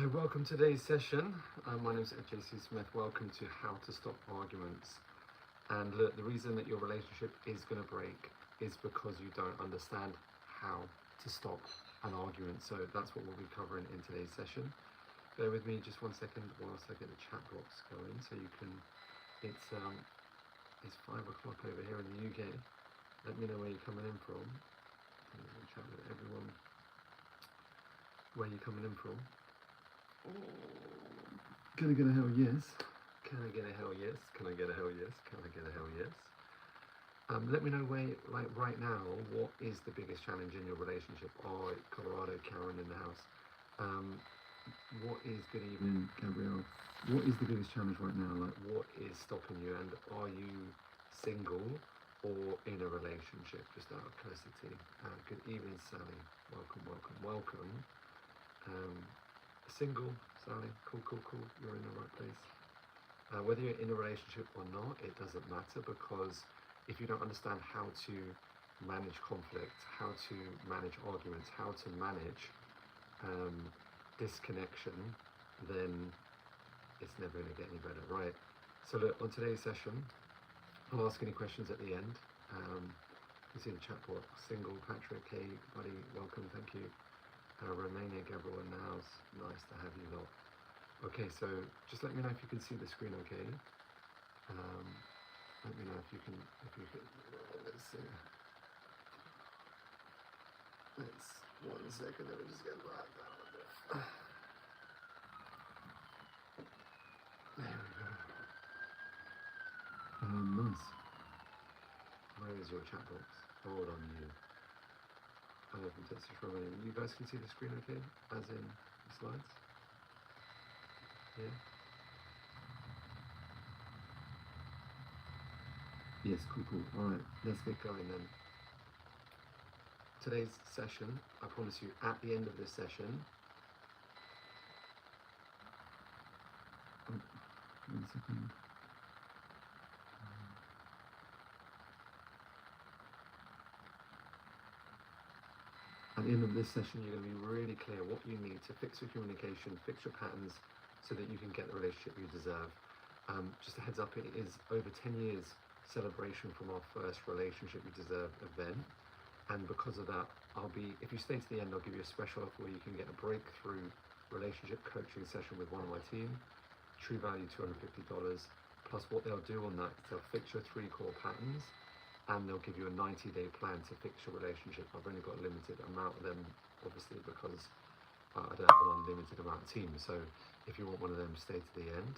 Hi, welcome to today's session. My name is JC Smith. Welcome to How to Stop Arguments. And look, the reason that your relationship is going to break is because you don't understand how to stop an argument. So that's what we'll be covering in today's session. Bear with me just 1 second whilst I get the chat box going, so you can. It's 5 o'clock over here in the UK. Let me know where you're coming in from. I'm going to chat with everyone. Where you're coming in from. Can I get a hell yes? Can I get a hell yes? Can I get a hell yes? Can I get a hell yes? Let me know where, like right now, what is the biggest challenge in your relationship? Oh, Colorado, Karen in the house. What is good evening, Gabrielle? What is the biggest challenge right now? Like, what is stopping you? And are you single or in a relationship? Just out of curiosity. Good evening, Sally. Welcome, welcome, welcome. Single, Sally, cool. You're in the right place. Whether you're in a relationship or not, it doesn't matter, because if you don't understand how to manage conflict, how to manage arguments, how to manage disconnection, then it's never going to get any better, right? So look, on today's session, I'll ask any questions at the end. You see the chat box. Single, Patrick, hey buddy, welcome, thank you. Romania, Gabriel in the house, nice to have you lot. Okay, so just let me know if you can see the screen okay. Let me know if you can, let's see. Let's, 1 second, let me just get that down a bit. There we go. Nice. Where is your chat box? Hold on you. I open text from Romania. You guys can see the screen okay? As in the slides? Yeah? Yes, cool. Alright, let's get going then. Today's session, I promise you, at the end of this session, 1 second. At the end of this session, you're going to be really clear what you need to fix your communication, fix your patterns, so that you can get the relationship you deserve. Just a heads up, it is over 10 years celebration from our first Relationship You Deserve event. And because of that, if you stay to the end, I'll give you a special offer where you can get a breakthrough relationship coaching session with one of my team. True value $250. Plus what they'll do on that is they'll fix your 3 core patterns, and they'll give you a 90-day plan to fix your relationship. I've only got a limited amount of them, obviously, because I don't have an unlimited amount of teams. So if you want one of them, stay to the end.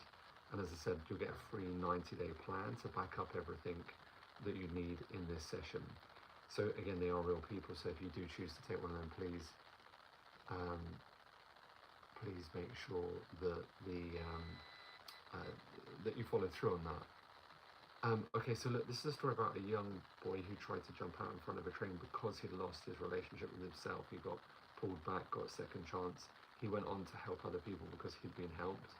And as I said, you'll get a free 90-day plan to back up everything that you need in this session. So again, they are real people. So if you do choose to take one of them, please make sure that that you follow through on that. Okay, so look, this is a story about a young boy who tried to jump out in front of a train because he'd lost his relationship with himself. He got pulled back, got a second chance. He went on to help other people because he'd been helped,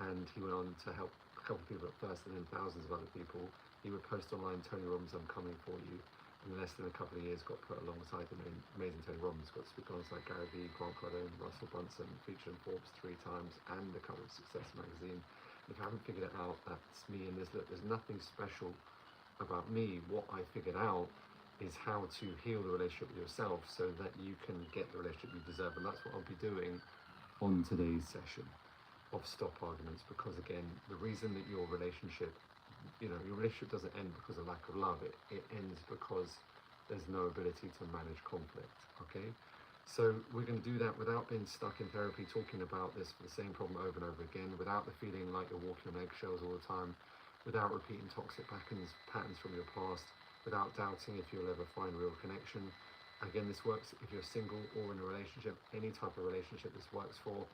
and he went on to help a couple of people at first and then thousands of other people. He would post online, Tony Robbins, I'm coming for you. In less than a couple of years, got put alongside the amazing Tony Robbins, got to speak alongside Gary Vee, Grant Cardone, Russell Brunson, featured in Forbes 3 times and the cover of Success magazine. If you haven't figured it out, that's me. And there's nothing special about me. What I figured out is how to heal the relationship with yourself so that you can get the relationship you deserve. And that's what I'll be doing on today's session of Stop Arguments. Because again, the reason that your relationship doesn't end because of lack of love. It ends because there's no ability to manage conflict. Okay, so we're going to do that without being stuck in therapy talking about this for the same problem over and over again, without the feeling like you're walking on eggshells all the time, without repeating toxic patterns from your past, without doubting if you'll ever find real connection. Again, this works if you're single or in a relationship, any type of relationship this works for,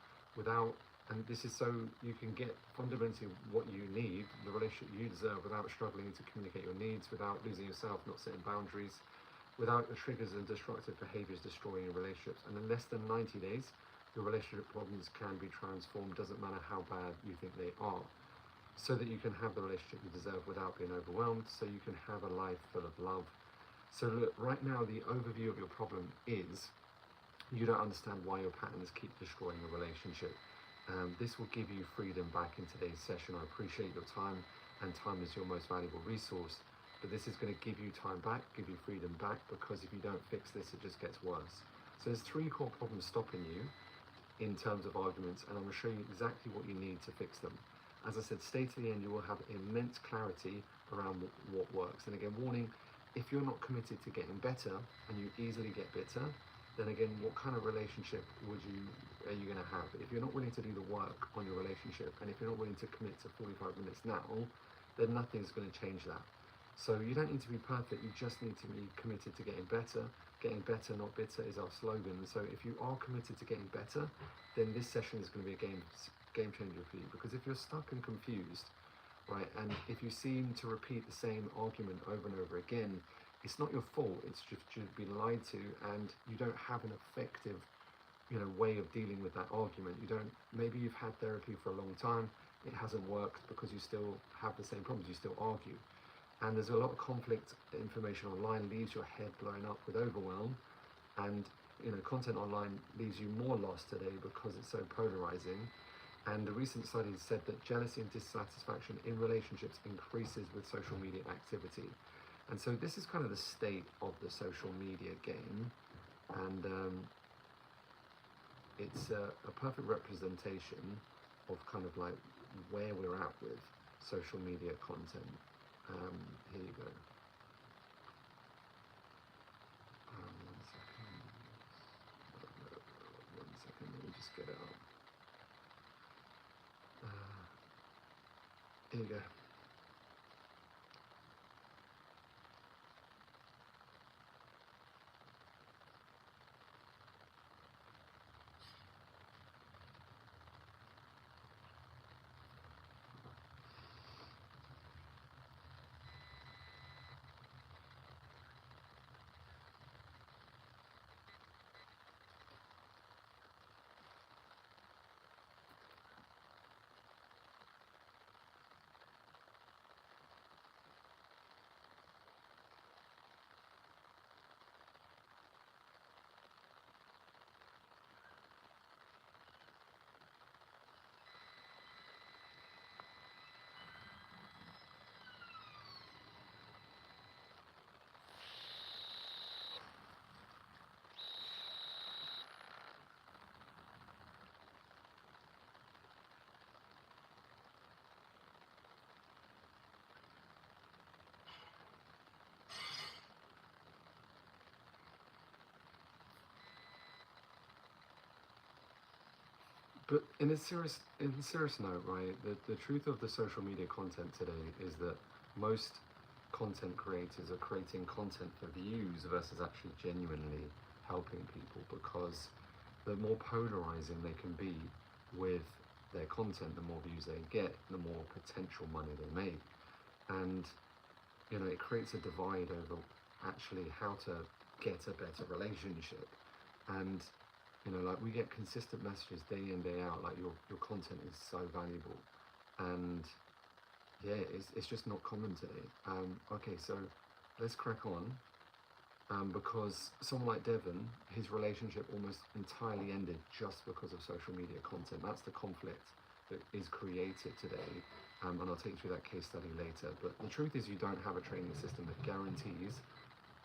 and this is so you can get fundamentally what you need, the relationship you deserve, without struggling to communicate your needs, without losing yourself, not setting boundaries, without the triggers and destructive behaviors destroying your relationships. And in less than 90 days, your relationship problems can be transformed, doesn't matter how bad you think they are, so that you can have the relationship you deserve without being overwhelmed, so you can have a life full of love. So look, right now, the overview of your problem is you don't understand why your patterns keep destroying your relationship. This will give you freedom back in today's session. I appreciate your time, and time is your most valuable resource. But this is going to give you time back, give you freedom back, because if you don't fix this, it just gets worse. So there's 3 core problems stopping you in terms of arguments, and I'm going to show you exactly what you need to fix them. As I said, stay to the end. You will have immense clarity around what works. And again, warning, if you're not committed to getting better and you easily get bitter, then again, what kind of relationship are you going to have? If you're not willing to do the work on your relationship, and if you're not willing to commit to 45 minutes now, then nothing's going to change that. So you don't need to be perfect, you just need to be committed to getting better. Getting better, not bitter, is our slogan. So if you are committed to getting better, then this session is going to be a game changer for you. Because if you're stuck and confused, right, and if you seem to repeat the same argument over and over again, it's not your fault, it's just you've been lied to, and you don't have an effective, way of dealing with that argument. Maybe you've had therapy for a long time, it hasn't worked because you still have the same problems, you still argue. And there's a lot of conflict information online, leaves your head blowing up with overwhelm, and content online leaves you more lost today because it's so polarizing. And the recent studies said that jealousy and dissatisfaction in relationships increases with social media activity. And so this is kind of the state of the social media game, and it's a perfect representation of kind of like where we're at with social media content. Here you go. One second, let me just get it up. Here you go. But in a serious note, right, the truth of the social media content today is that most content creators are creating content for views versus actually genuinely helping people, because the more polarizing they can be with their content, the more views they get, the more potential money they make. And it creates a divide over actually how to get a better relationship. And like, we get consistent messages day in, day out, like your content is so valuable, and yeah, it's just not common today. Okay, so let's crack on, because someone like Devon, his relationship almost entirely ended just because of social media content. That's the conflict that is created today, and I'll take you through that case study later. But the truth is, you don't have a training system that guarantees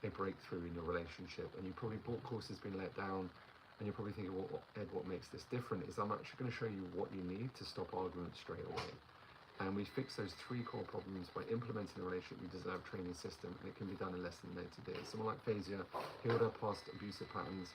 a breakthrough in your relationship, and you probably bought courses, been let down, and you're probably thinking, well, Ed, what makes this different is I'm actually going to show you what you need to stop arguments straight away. And we fix those 3 core problems by implementing the relationship you deserve training system, and it can be done in less than 80 days. Someone like Fazia healed her past abusive patterns,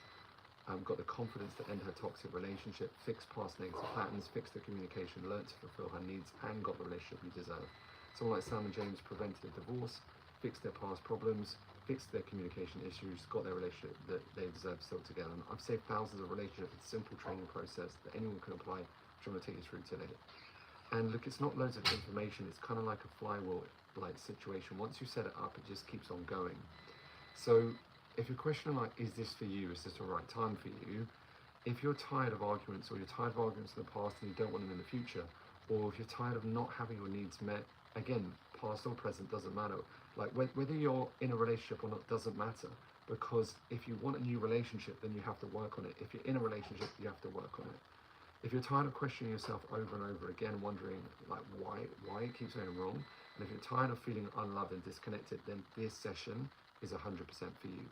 got the confidence to end her toxic relationship, fixed past negative patterns, fixed her communication, learned to fulfill her needs, and got the relationship you deserve. Someone like Sam and James prevented a divorce, fixed their past problems, fixed their communication issues, got their relationship that they deserve still together. And I've saved thousands of relationships with a simple training process that anyone can apply, which I'm going to take you through today. And look, it's not loads of information, it's kind of like a flywheel like situation. Once you set it up, it just keeps on going. So if you're questioning, like, is this for you, is this the right time for you, if you're tired of arguments, or you're tired of arguments in the past and you don't want them in the future, or if you're tired of not having your needs met, again, past or present, doesn't matter. Like, whether you're in a relationship or not doesn't matter, because if you want a new relationship, then you have to work on it. If you're in a relationship, you have to work on it. If you're tired of questioning yourself over and over again, wondering like why it keeps going wrong, and if you're tired of feeling unloved and disconnected, then this session is 100% for you.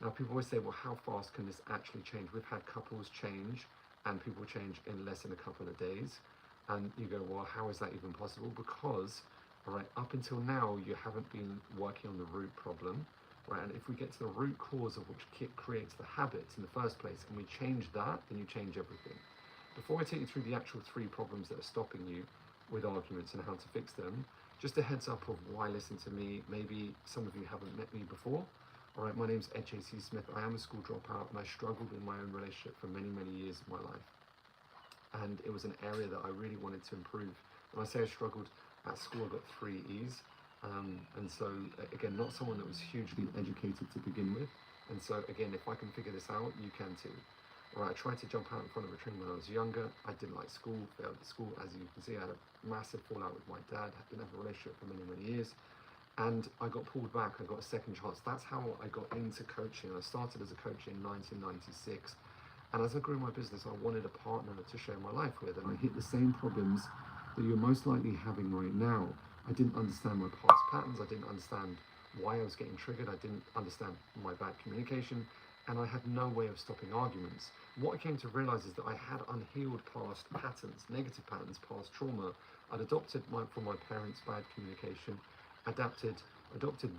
Now, people always say, well, how fast can this actually change? We've had couples change and people change in less than a couple of days. And you go, well, how is that even possible? Because, all right, up until now, you haven't been working on the root problem, right? And if we get to the root cause of which creates the habits in the first place, and we change that, then you change everything. Before I take you through the actual 3 problems that are stopping you with arguments and how to fix them, just a heads up of why listen to me. Maybe some of you haven't met me before. All right, my name's Ed J.C. Smith. I am a school dropout and I struggled in my own relationship for many, many years of my life. And it was an area that I really wanted to improve. When I say I struggled at school, I got 3 E's. And so, again, not someone that was hugely educated to begin with. And so, again, if I can figure this out, you can too. All right, I tried to jump out in front of a train when I was younger. I didn't like school, failed at school. As you can see, I had a massive fallout with my dad. I didn't have a relationship for many, many years. And I got pulled back. I got a second chance. That's how I got into coaching. I started as a coach in 1996. And as I grew my business, I wanted a partner to share my life with. And I hit the same problems that you're most likely having right now. I didn't understand my past patterns. I didn't understand why I was getting triggered. I didn't understand my bad communication. And I had no way of stopping arguments. What I came to realize is that I had unhealed past patterns, negative patterns, past trauma. I'd adopted from my parents' bad communication, adopted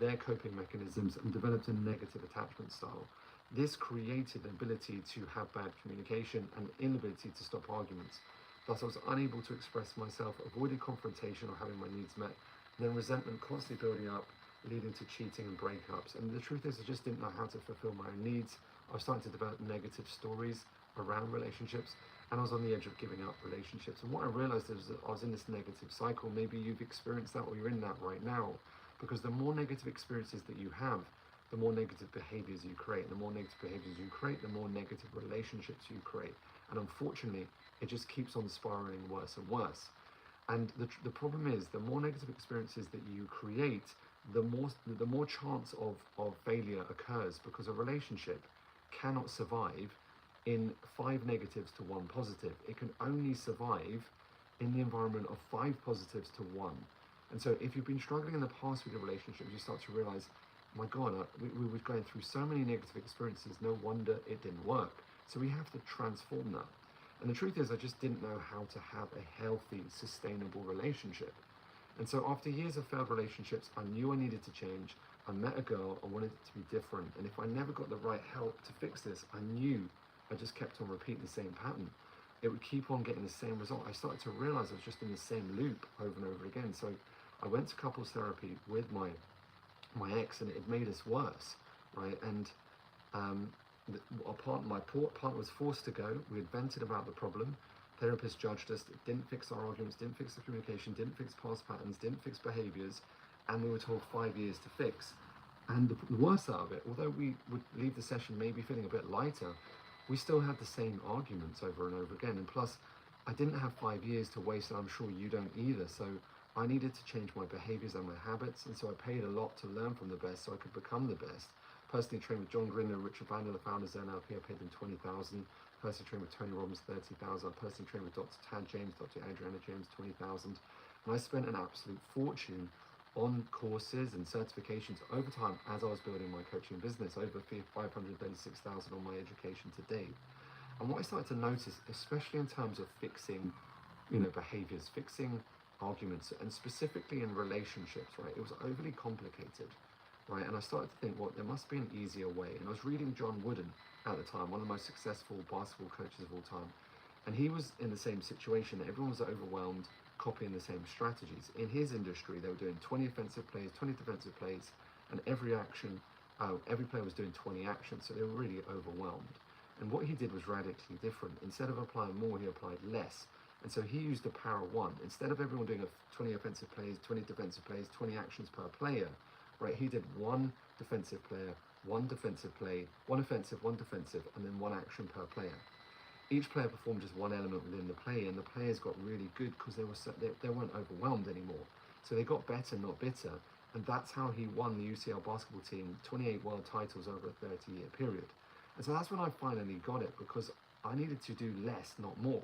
their coping mechanisms, and developed a negative attachment style. This created the ability to have bad communication and inability to stop arguments. Thus, I was unable to express myself, avoided confrontation or having my needs met, and then resentment constantly building up, leading to cheating and breakups. And the truth is, I just didn't know how to fulfill my own needs. I was starting to develop negative stories around relationships, and I was on the edge of giving up relationships. And what I realized is that I was in this negative cycle. Maybe you've experienced that, or you're in that right now, because the more negative experiences that you have, the more negative behaviors you create. And the more negative behaviors you create, the more negative relationships you create. And unfortunately, it just keeps on spiraling worse and worse. And the problem is, the more negative experiences that you create, the more chance of failure occurs, because a relationship cannot survive in 5 negatives to 1 positive. It can only survive in the environment of 5 positives to 1. And so if you've been struggling in the past with your relationships, you start to realize, my God, we were going through so many negative experiences, no wonder it didn't work. So we have to transform that. And the truth is, I just didn't know how to have a healthy, sustainable relationship. And so after years of failed relationships, I knew I needed to change. I met a girl, I wanted it to be different. And if I never got the right help to fix this, I knew I just kept on repeating the same pattern. It would keep on getting the same result. I started to realize I was just in the same loop over and over again. So I went to couples therapy with my ex, and it made us worse, right? And my partner was forced to go. We had vented about the problem. Therapist judged us. It didn't fix our arguments, didn't fix the communication, didn't fix past patterns, didn't fix behaviors, and we were told 5 years to fix. And the worst out of it, although we would leave the session maybe feeling a bit lighter, we still had the same arguments over and over again. And plus, I didn't have 5 years to waste, and I'm sure you don't either. So I needed to change my behaviors and my habits, and so I paid a lot to learn from the best so I could become the best. Personally trained with John Grinder and Richard Bandler, the founders of NLP. I paid them $20,000. Personally trained with Tony Robbins, $30,000. I personally trained with Dr. Tad James, Dr. Adriana James, $20,000. And I spent an absolute fortune on courses and certifications over time as I was building my coaching business, over $536,000 on my education to date. And what I started to notice, especially in terms of fixing, behaviors, fixing arguments, and specifically in relationships, right? It was overly complicated. Right, and I started to think, well, there must be an easier way. And I was reading John Wooden at the time, one of the most successful basketball coaches of all time. And he was in the same situation. Everyone was overwhelmed, copying the same strategies. In his industry, they were doing 20 offensive plays, 20 defensive plays, and every player was doing 20 actions. So they were really overwhelmed. And what he did was radically different. Instead of applying more, he applied less. And so he used the power of 1. Instead of everyone doing 20 offensive plays, 20 defensive plays, 20 actions per player, right, he did 1 defensive player, 1 defensive play, 1 offensive, 1 defensive, and then 1 action per player. Each player performed just 1 element within the play, and the players got really good because they weren't overwhelmed anymore. So they got better, not bitter, and that's how he won the UCL basketball team 28 world titles over a 30-year period. And so that's when I finally got it, because I needed to do less, not more.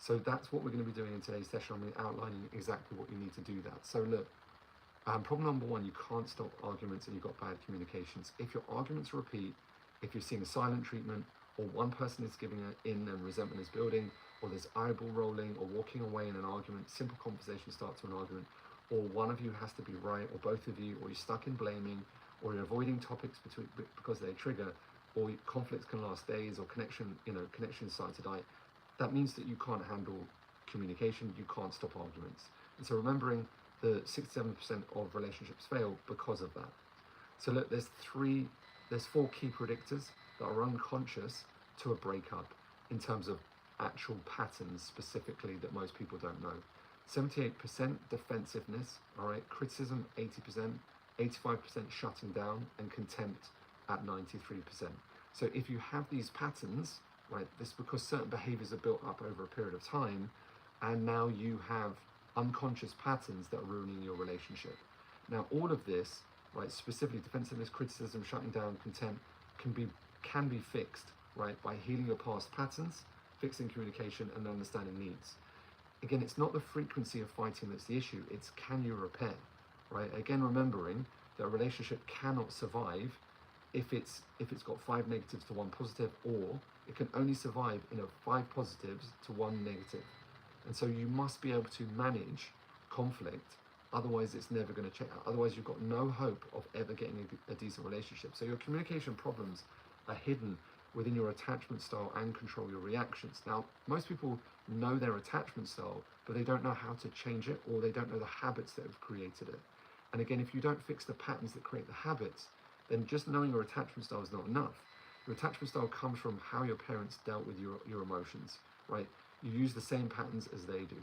So that's what we're going to be doing in today's session. I'm going to be outlining exactly what you need to do that. So look, problem number one, you can't stop arguments and you've got bad communications. If your arguments repeat, if you're seeing a silent treatment, or one person is giving in and resentment is building, or there's eyeball rolling or walking away in an argument, simple conversation starts to an argument, or one of you has to be right, or both of you, or you're stuck in blaming, or you're avoiding topics because they trigger, or conflicts can last days, or connections start to die, that means that you can't handle communication, you can't stop arguments. And so remembering the 67% of relationships fail because of that. So look, there's four key predictors that are unconscious to a breakup in terms of actual patterns specifically that most people don't know. 78% defensiveness, all right, criticism 80%, 85% shutting down, and contempt at 93%. So if you have these patterns, right, this because certain behaviors are built up over a period of time, and now you have unconscious patterns that are ruining your relationship. Now all of this, right, specifically defensiveness, criticism, shutting down, contempt, can be fixed, right, by healing your past patterns, fixing communication, and understanding needs. Again, it's not the frequency of fighting that's the issue, it's can you repair, right? Again, remembering that a relationship cannot survive if it's got 5 negatives to 1 positive, or it can only survive in a 5 positives to 1 negative. And so you must be able to manage conflict, otherwise it's never going to change. Otherwise you've got no hope of ever getting a decent relationship. So your communication problems are hidden within your attachment style and control your reactions. Now, most people know their attachment style, but they don't know how to change it, or they don't know the habits that have created it. And again, if you don't fix the patterns that create the habits, then just knowing your attachment style is not enough. Your attachment style comes from how your parents dealt with your emotions, right? You use the same patterns as they do,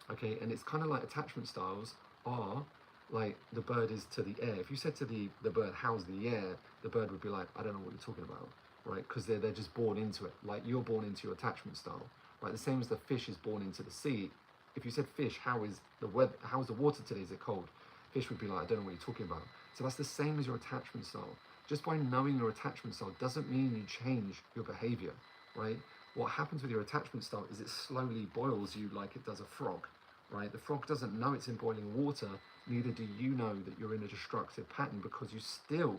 okay? And it's kind of like attachment styles are like the bird is to the air. If you said to the bird, how's the air? The bird would be like, I don't know what you're talking about, right? Because they're just born into it. Like you're born into your attachment style, right? The same as the fish is born into the sea. If you said, fish, how is the weather? How is the water today? Is it cold? Fish would be like, I don't know what you're talking about. So that's the same as your attachment style. Just by knowing your attachment style doesn't mean you change your behavior, right? What happens with your attachment style is it slowly boils you like it does a frog, right? The frog doesn't know it's in boiling water, neither do you know that you're in a destructive pattern, because you still,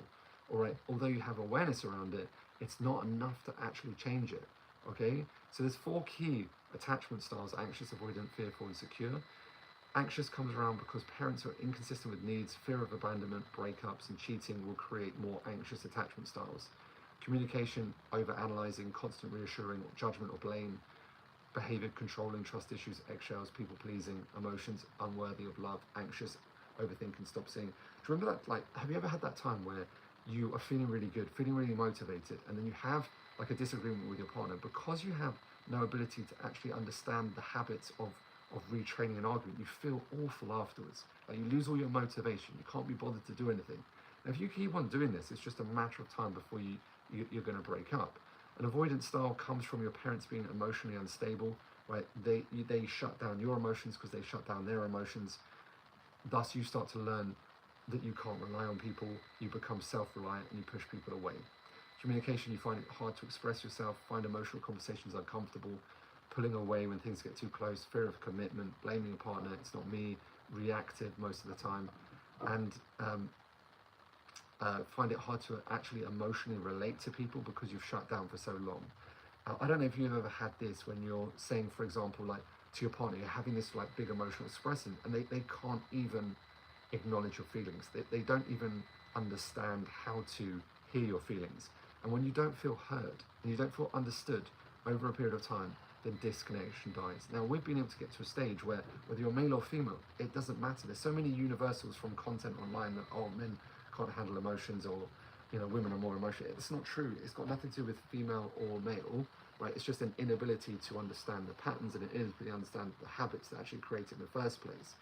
all right, although you have awareness around it, it's not enough to actually change it, okay? So there's 4 key attachment styles: anxious, avoidant, fearful, and secure. Anxious comes around because parents are inconsistent with needs, fear of abandonment, breakups, and cheating will create more anxious attachment styles. Communication, over-analyzing, constant reassuring, or judgment or blame. Behavior, controlling, trust issues, eggshells, people-pleasing, emotions, unworthy of love, anxious, overthinking, stop seeing. Do you remember that, like, have you ever had that time where you are feeling really good, feeling really motivated, and then you have like a disagreement with your partner because you have no ability to actually understand the habits of retraining an argument? You feel awful afterwards. Like you lose all your motivation. You can't be bothered to do anything. And if you keep on doing this, it's just a matter of time before you're going to break up. An avoidance style comes from your parents being emotionally unstable, right? They shut down your emotions because they shut down their emotions. Thus, you start to learn that you can't rely on people. You become self-reliant and you push people away. Communication, you find it hard to express yourself, find emotional conversations uncomfortable, pulling away when things get too close, fear of commitment, blaming your partner, it's not me, reactive most of the time, and find it hard to actually emotionally relate to people because you've shut down for so long. I don't know if you've ever had this when you're saying, for example, like to your partner, you're having this like big emotional expression and they can't even acknowledge your feelings. They don't even understand how to hear your feelings. And when you don't feel heard and you don't feel understood over a period of time, then disconnection dies. Now, we've been able to get to a stage where whether you're male or female, it doesn't matter. There's so many universals from content online that, oh, men can't handle emotions, or, you know, women are more emotional. It's not true. It's got nothing to do with female or male, right? It's just an inability to understand the patterns, and it is to understand the habits that actually create it in the first place.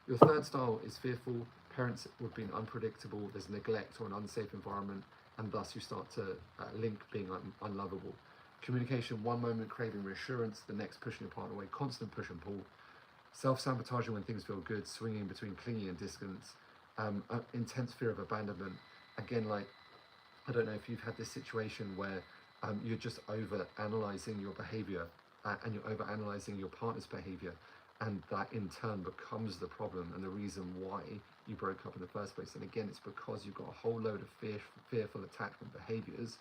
Your third style is fearful. Parents would be unpredictable. There's neglect or an unsafe environment, and thus you start to link being unlovable. Communication, one moment craving reassurance, the next pushing your partner away, constant push and pull. Self-sabotaging when things feel good, swinging between clingy and distance. Intense fear of abandonment. Again, like, I don't know if you've had this situation where you're just over analyzing your behavior and you're overanalyzing your partner's behavior, and that in turn becomes the problem and the reason why you broke up in the first place. And again, it's because you've got a whole load of fearful attachment behaviors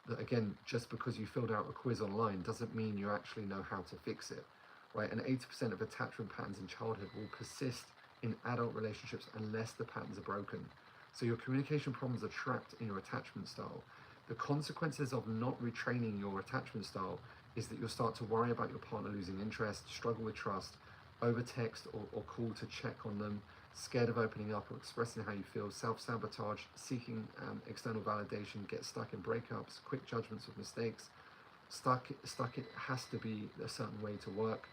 that, again, just because you filled out a quiz online doesn't mean you actually know how to fix it, right? And 80% of attachment patterns in childhood will persist in adult relationships unless the patterns are broken. So your communication problems are trapped in your attachment style. The consequences of not retraining your attachment style is that you'll start to worry about your partner losing interest, struggle with trust, over text or call to check on them, scared of opening up or expressing how you feel, self-sabotage, seeking external validation, get stuck in breakups, quick judgments of mistakes, stuck it has to be a certain way to work,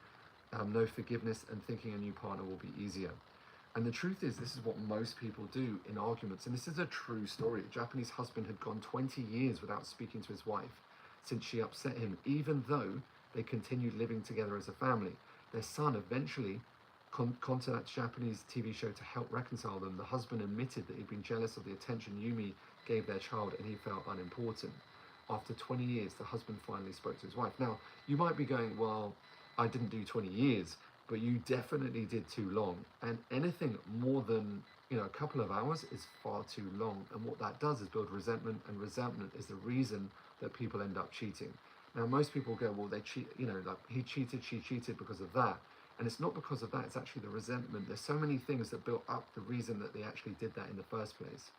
no forgiveness, and thinking a new partner will be easier. And the truth is, this is what most people do in arguments. And this is a true story. A Japanese husband had gone 20 years without speaking to his wife since she upset him, even though they continued living together as a family. Their son eventually contacted a Japanese TV show to help reconcile them. The husband admitted that he'd been jealous of the attention Yumi gave their child and he felt unimportant. After 20 years, the husband finally spoke to his wife. Now, you might be going, well, I didn't do 20 years. But you definitely did too long, and anything more than a couple of hours is far too long. And what that does is build resentment, and resentment is the reason that people end up cheating. Now, most people go, well, they cheat, like he cheated, she cheated because of that, and it's not because of that. It's actually the resentment. There's so many things that built up the reason that they actually did that in the first place.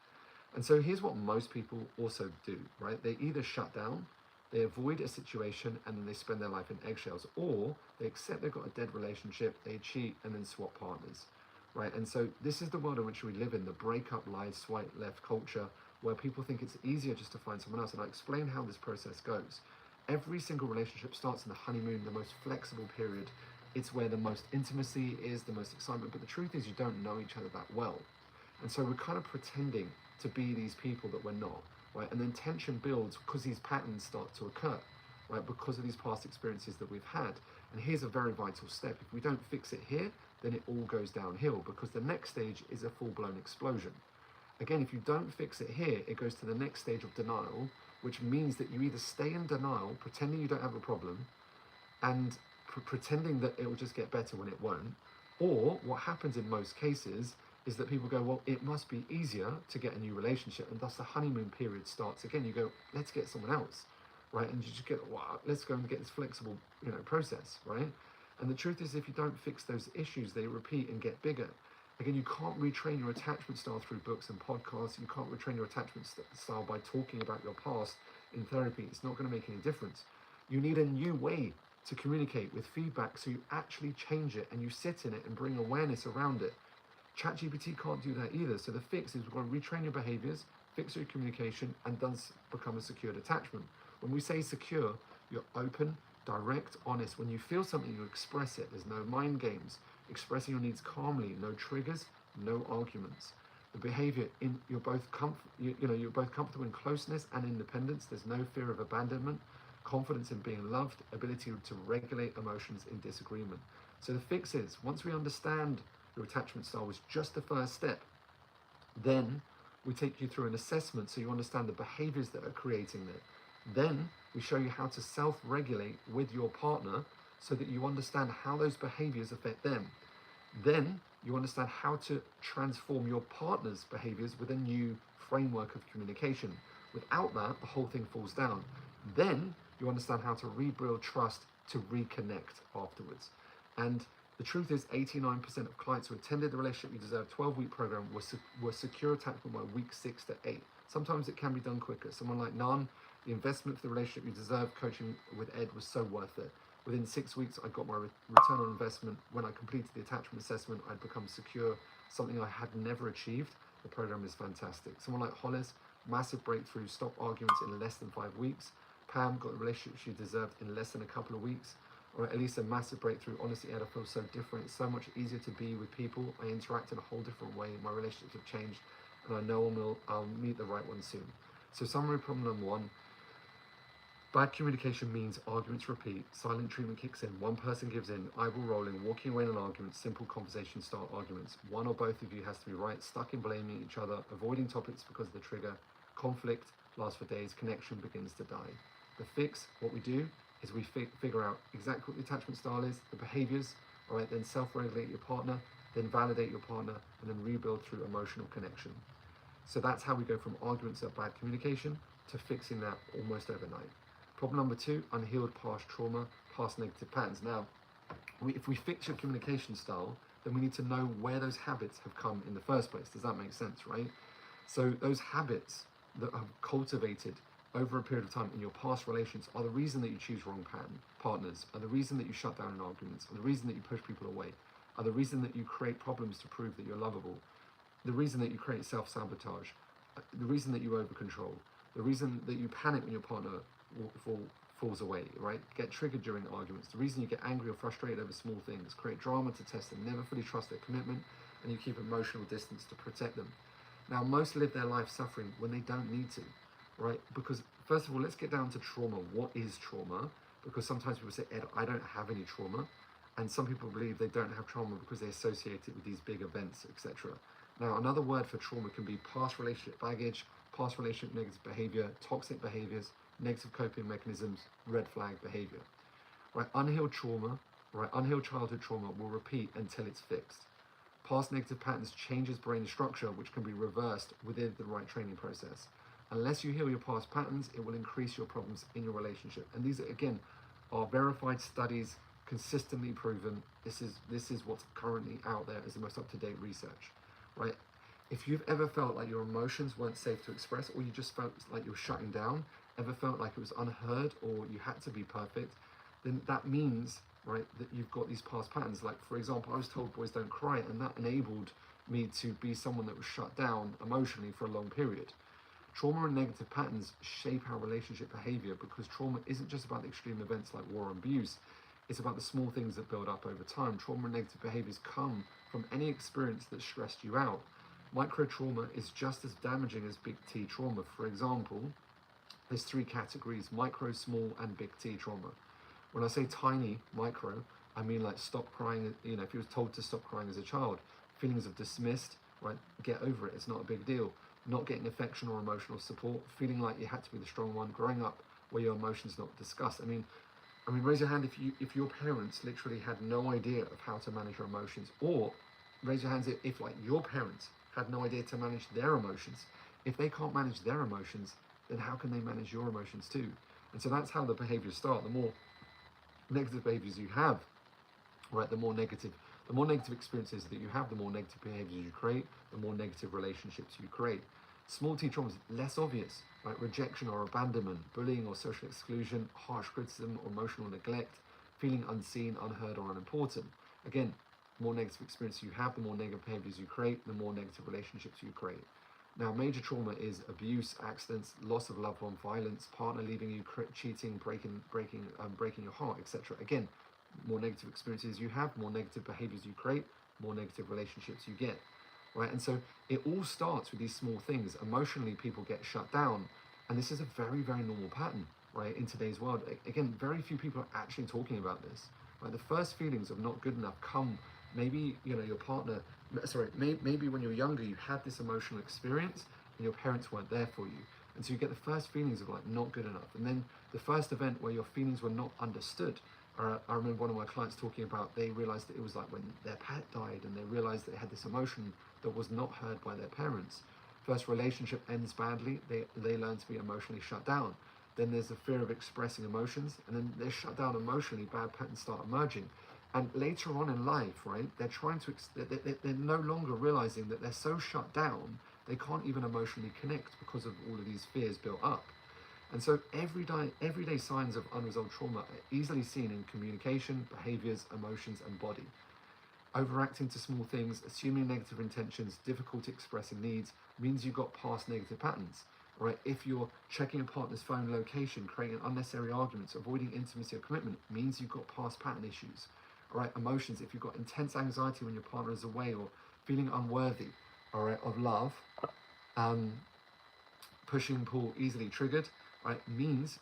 And so here's what most people also do, right? They either shut down, they avoid a situation, and then they spend their life in eggshells, or they accept they've got a dead relationship, they cheat, and then swap partners, right? And so this is the world in which we live in, the breakup, lie, swipe left culture, where people think it's easier just to find someone else. And I explain how this process goes. Every single relationship starts in the honeymoon, the most flexible period. It's where the most intimacy is, the most excitement. But the truth is, you don't know each other that well. And so we're kind of pretending to be these people that we're not. Right? And then tension builds because these patterns start to occur, right? Because of these past experiences that we've had. And here's a very vital step. If we don't fix it here, then it all goes downhill, because the next stage is a full-blown explosion. Again, if you don't fix it here, it goes to the next stage of denial, which means that you either stay in denial, pretending you don't have a problem, and pretending that it will just get better when it won't. Or what happens in most cases is that people go, well, it must be easier to get a new relationship, and thus the honeymoon period starts again. You go, let's get someone else, right? And you just get, wow, let's go and get this flexible, process, right? And the truth is, if you don't fix those issues, they repeat and get bigger. Again, you can't retrain your attachment style through books and podcasts. You can't retrain your attachment style by talking about your past in therapy. It's not going to make any difference. You need a new way to communicate with feedback, so you actually change it and you sit in it and bring awareness around it. ChatGPT can't do that either. So the fix is we've got to retrain your behaviors, fix your communication, and thus become a secured attachment. When we say secure, you're open, direct, honest. When you feel something, you express it. There's no mind games. Expressing your needs calmly, no triggers, no arguments. The behavior you're both comfortable in closeness and independence. There's no fear of abandonment, confidence in being loved, ability to regulate emotions in disagreement. So the fix is, once we understand your attachment style was just the first step, then we take you through an assessment so you understand the behaviors that are creating it. Then we show you how to self-regulate with your partner so that you understand how those behaviors affect them. Then you understand how to transform your partner's behaviors with a new framework of communication. Without that, the whole thing falls down. Then you understand how to rebuild trust to reconnect afterwards. And the truth is, 89% of clients who attended the Relationship You Deserve 12-week program were secure attachment by week 6 to 8. Sometimes it can be done quicker. Someone like Nan, the investment for the Relationship You Deserve coaching with Ed was so worth it. Within 6 weeks, I got my return on investment. When I completed the attachment assessment, I'd become secure, something I had never achieved. The program is fantastic. Someone like Hollis, massive breakthrough, stop arguments in less than 5 weeks. Pam got the relationship she deserved in less than a couple of weeks. Or at least a massive breakthrough. Honestly, Ed, I feel so different. It's so much easier to be with people. I interact in a whole different way. My relationships have changed, and I know I'll meet the right one soon. So summary problem number 1. Bad communication means arguments repeat, silent treatment kicks in, one person gives in, eyeball rolling, walking away in an argument, simple conversation style arguments. One or both of you has to be right, stuck in blaming each other, avoiding topics because of the trigger. Conflict lasts for days, connection begins to die. The fix, what we do, is we figure out exactly what the attachment style is, the behaviors, all right, then self-regulate your partner, then validate your partner, and then rebuild through emotional connection. So that's how we go from arguments of bad communication to fixing that almost overnight. Problem number 2, unhealed past trauma, past negative patterns. Now, if we fix your communication style, then we need to know where those habits have come in the first place. Does that make sense, right? So those habits that have cultivated over a period of time in your past relations are the reason that you choose wrong partners, are the reason that you shut down in arguments, are the reason that you push people away, are the reason that you create problems to prove that you're lovable, the reason that you create self-sabotage, the reason that you over-control, the reason that you panic when your partner falls away, right? Get triggered during arguments, the reason you get angry or frustrated over small things, create drama to test them, never fully trust their commitment, and you keep emotional distance to protect them. Now, most live their life suffering when they don't need to, right? Because first of all, let's get down to trauma. What is trauma? Because sometimes people say, Ed, I don't have any trauma. And some people believe they don't have trauma because they associate it with these big events, etc. Now, another word for trauma can be past relationship baggage, past relationship negative behavior, toxic behaviors, negative coping mechanisms, red flag behavior. Right? Unhealed trauma, right? Unhealed childhood trauma will repeat until it's fixed. Past negative patterns changes brain structure, which can be reversed within the right training process. Unless you heal your past patterns, it will increase your problems in your relationship. And these, again, are verified studies, consistently proven. This is what's currently out there as the most up-to-date research, right? If you've ever felt like your emotions weren't safe to express, or you just felt like you were shutting down, ever felt like it was unheard, or you had to be perfect, then that means, right, that you've got these past patterns. Like, for example, I was told boys don't cry, and that enabled me to be someone that was shut down emotionally for a long period. Trauma and negative patterns shape our relationship behavior, because trauma isn't just about the extreme events like war and abuse. It's about the small things that build up over time. Trauma and negative behaviors come from any experience that stressed you out. Micro trauma is just as damaging as big T trauma. For example, there's 3 categories: micro, small, and big T trauma. When I say tiny, micro, I mean like stop crying. You know, if you was told to stop crying as a child, feelings of dismissed, right? Get over it. It's not a big deal. Not getting affection or emotional support, feeling like you had to be the strong one, growing up where your emotions not discussed. I mean, raise your hand if your parents literally had no idea of how to manage your emotions, or raise your hands if like your parents had no idea to manage their emotions. If they can't manage their emotions, then how can they manage your emotions too? And so that's how the behaviors start. The more negative behaviors you have, right, the more negative experiences that you have, the more negative behaviors you create, the more negative relationships you create. Small T trauma is less obvious, right? Rejection or abandonment, bullying or social exclusion, harsh criticism or emotional neglect, feeling unseen, unheard, or unimportant. Again, the more negative experiences you have, the more negative behaviors you create, the more negative relationships you create. Now, major trauma is abuse, accidents, loss of loved one, violence, partner leaving you, cheating, breaking your heart, etc. Again, more negative experiences you have, more negative behaviors you create, more negative relationships you get, right? And so it all starts with these small things. Emotionally, people get shut down, and this is a very, very normal pattern, right, in today's world. Again, very few people are actually talking about this, right? The first feelings of not good enough come, maybe, you know, your partner, maybe when you were younger, you had this emotional experience, and your parents weren't there for you. And so you get the first feelings of like not good enough. And then the first event where your feelings were not understood. I remember one of my clients talking about, they realized that it was like when their pet died, and they realized they had this emotion that was not heard by their parents. First relationship ends badly, they learn to be emotionally shut down. Then there's the fear of expressing emotions, and then they're shut down emotionally, bad patterns start emerging. And later on in life, right, they're trying to, they're no longer realizing that they're so shut down, they can't even emotionally connect because of all of these fears built up. And so everyday signs of unresolved trauma are easily seen in communication, behaviors, emotions, and body. Overacting to small things, assuming negative intentions, difficulty expressing needs means you've got past negative patterns. Right? If you're checking a partner's phone location, creating unnecessary arguments, avoiding intimacy or commitment, means you've got past pattern issues. All right? Emotions, if you've got intense anxiety when your partner is away, or feeling unworthy, all right, of love, push and pull, easily triggered, right, means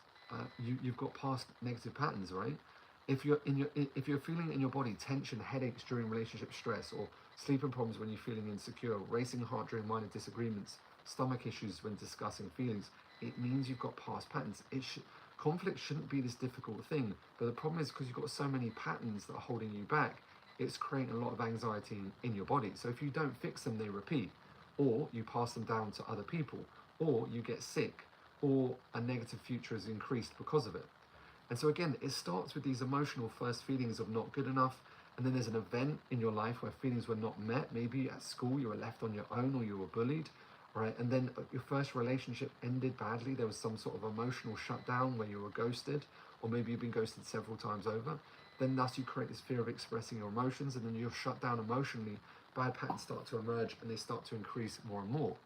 you've got past negative patterns, right? If you're feeling in your body tension, headaches during relationship stress, or sleeping problems when you're feeling insecure, racing heart during minor disagreements, stomach issues when discussing feelings, it means you've got past patterns. Conflict shouldn't be this difficult thing, but the problem is because you've got so many patterns that are holding you back, it's creating a lot of anxiety in your body. So if you don't fix them, they repeat, or you pass them down to other people, or you get sick, or a negative future is increased because of it. And so again, it starts with these emotional first feelings of not good enough, and then there's an event in your life where feelings were not met. Maybe at school you were left on your own, or you were bullied, right? And then your first relationship ended badly. There was some sort of emotional shutdown where you were ghosted, or maybe you've been ghosted several times over. Then thus you create this fear of expressing your emotions, and then you're shut down emotionally. Bad patterns start to emerge, and they start to increase more and more.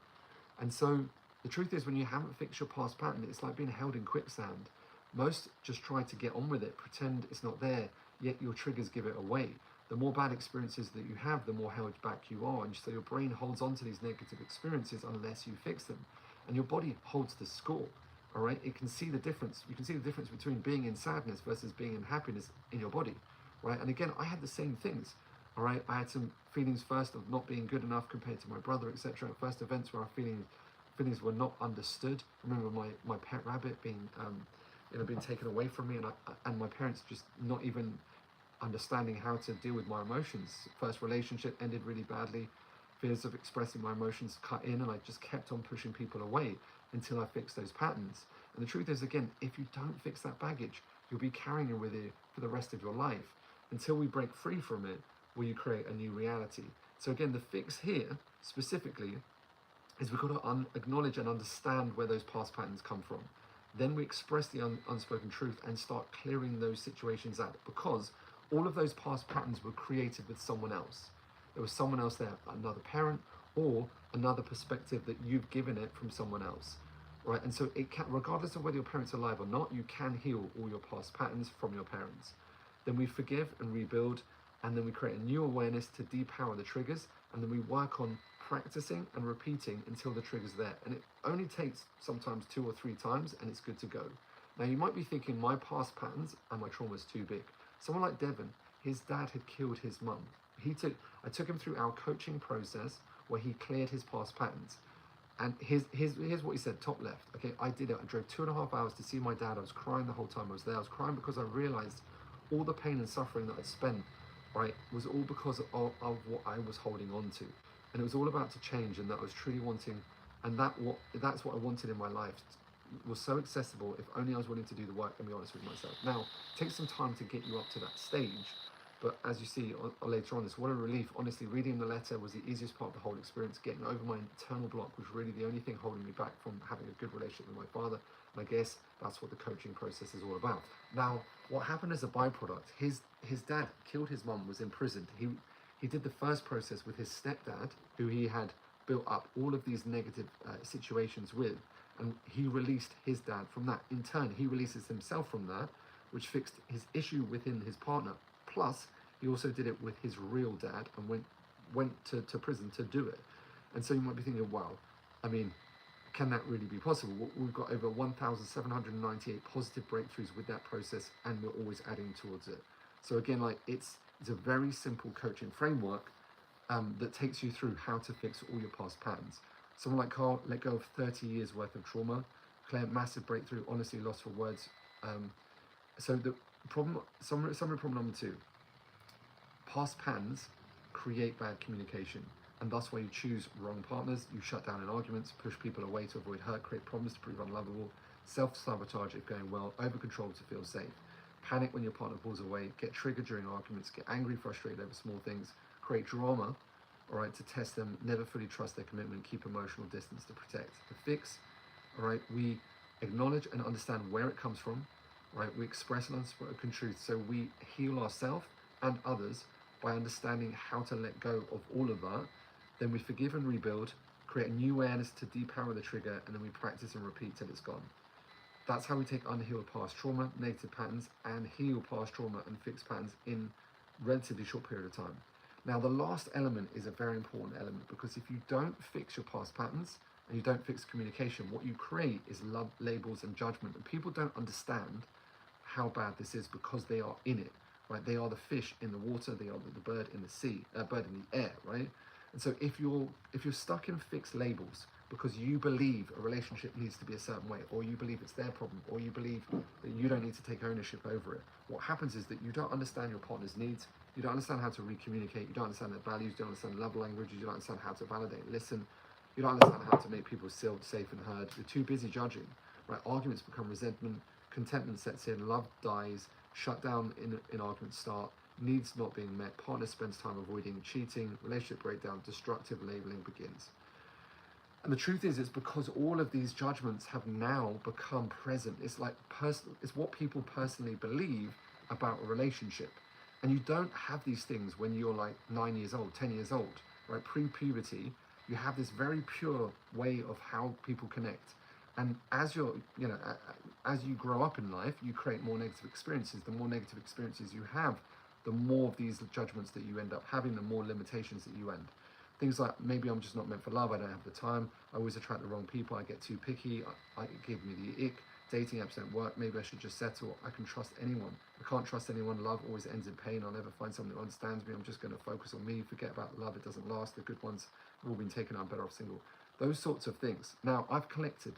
And so the truth is, when you haven't fixed your past pattern, it's like being held in quicksand. Most just try to get on with it, pretend it's not there, yet your triggers give it away. The more bad experiences that you have, the more held back you are. And so your brain holds on to these negative experiences unless you fix them. And your body holds the score, all right? It can see the difference. You can see the difference between being in sadness versus being in happiness in your body, right? And again, I had the same things, all right? I had some feelings first of not being good enough compared to my brother, etc. First events where our feelings were not understood. I remember my pet rabbit being being taken away from me, and my parents just not even understanding how to deal with my emotions. First relationship ended really badly. Fears of expressing my emotions cut in, and I just kept on pushing people away until I fixed those patterns. And the truth is, again, if you don't fix that baggage, you'll be carrying it with you for the rest of your life until we break free from it, where you create a new reality. So again, the fix here specifically is we've got to acknowledge and understand where those past patterns come from. Then we express the unspoken truth and start clearing those situations out, because all of those past patterns were created with someone else. There was someone else there, another parent, or another perspective that you've given it from someone else, right? And so it can, regardless of whether your parents are alive or not, you can heal all your past patterns from your parents. Then we forgive and rebuild, and then we create a new awareness to depower the triggers, and then we work on practicing and repeating until the trigger's there. And it only takes sometimes 2 or 3 times, and it's good to go. Now you might be thinking, my past patterns and my trauma is too big. Someone like Devon, his dad had killed his mum. I took him through our coaching process where he cleared his past patterns. And here's what he said, top left. Okay, I did it. I drove 2.5 hours to see my dad. I was crying the whole time I was there. I was crying because I realized all the pain and suffering that I'd spent, right, was all because of what I was holding on to. And it was all about to change, and that I was truly wanting, and that's what I wanted in my life. It was so accessible if only I was willing to do the work and be honest with myself. Now, it takes some time to get you up to that stage, but as you see later on, this, what a relief. Honestly, reading the letter was the easiest part of the whole experience. Getting over my internal block was really the only thing holding me back from having a good relationship with my father. And I guess that's what the coaching process is all about. Now, what happened as a byproduct, his dad killed his mum, was imprisoned. He did the first process with his stepdad, who he had built up all of these negative situations with, and he released his dad from that. In turn, he releases himself from that, which fixed his issue within his partner. Plus, he also did it with his real dad and went to prison to do it. And so you might be thinking, wow, I mean, can that really be possible? We've got over 1,798 positive breakthroughs with that process, and we're always adding towards it. So again, like it's a very simple coaching framework that takes you through how to fix all your past patterns. Someone like Carl let go of 30 years worth of trauma. Claire, massive breakthrough, honestly lost for words. So the problem, summary problem number 2, past patterns create bad communication. And that's why you choose wrong partners, you shut down in arguments, push people away to avoid hurt, create problems to prove unlovable, self-sabotage if going well, over-control to feel safe, panic when your partner pulls away, get triggered during arguments, get angry, frustrated over small things, create drama, all right, to test them, never fully trust their commitment, keep emotional distance to protect. The fix, all right, we acknowledge and understand where it comes from, right? We express an unspoken truth, so we heal ourselves and others by understanding how to let go of all of that. Then we forgive and rebuild, create a new awareness to depower the trigger, and then we practice and repeat till it's gone. That's how we take unhealed past trauma, negative patterns, and heal past trauma and fix patterns in a relatively short period of time. Now, the last element is a very important element, because if you don't fix your past patterns and you don't fix communication, what you create is love, labels, and judgment. And people don't understand how bad this is because they are in it, right? They are the fish in the water, they are the bird in the sea, bird in the air, right? And so if you're stuck in fixed labels, because you believe a relationship needs to be a certain way, or you believe it's their problem, or you believe that you don't need to take ownership over it. What happens is that you don't understand your partner's needs, you don't understand how to re-communicate, you don't understand their values, you don't understand love languages, you don't understand how to validate, listen, you don't understand how to make people feel safe and heard. You're too busy judging, right? Arguments become resentment, contentment sets in, love dies, shut down in arguments start, needs not being met, partner spends time avoiding, cheating, relationship breakdown, destructive labeling begins. And the truth is, it's because all of these judgments have now become present. It's like it's what people personally believe about a relationship. And you don't have these things when you're like 9 years old, 10 years old, right? Pre-puberty, you have this very pure way of how people connect. And as as you grow up in life, you create more negative experiences. The more negative experiences you have, the more of these judgments that you end up having, the more limitations that you end. Things like, maybe I'm just not meant for love, I don't have the time, I always attract the wrong people, I get too picky, it gives me the ick, dating apps don't work, maybe I should just settle, I can trust anyone, I can't trust anyone, love always ends in pain, I'll never find someone who understands me, I'm just going to focus on me, forget about love, it doesn't last, the good ones have all been taken, I'm better off single. Those sorts of things. Now, I've collected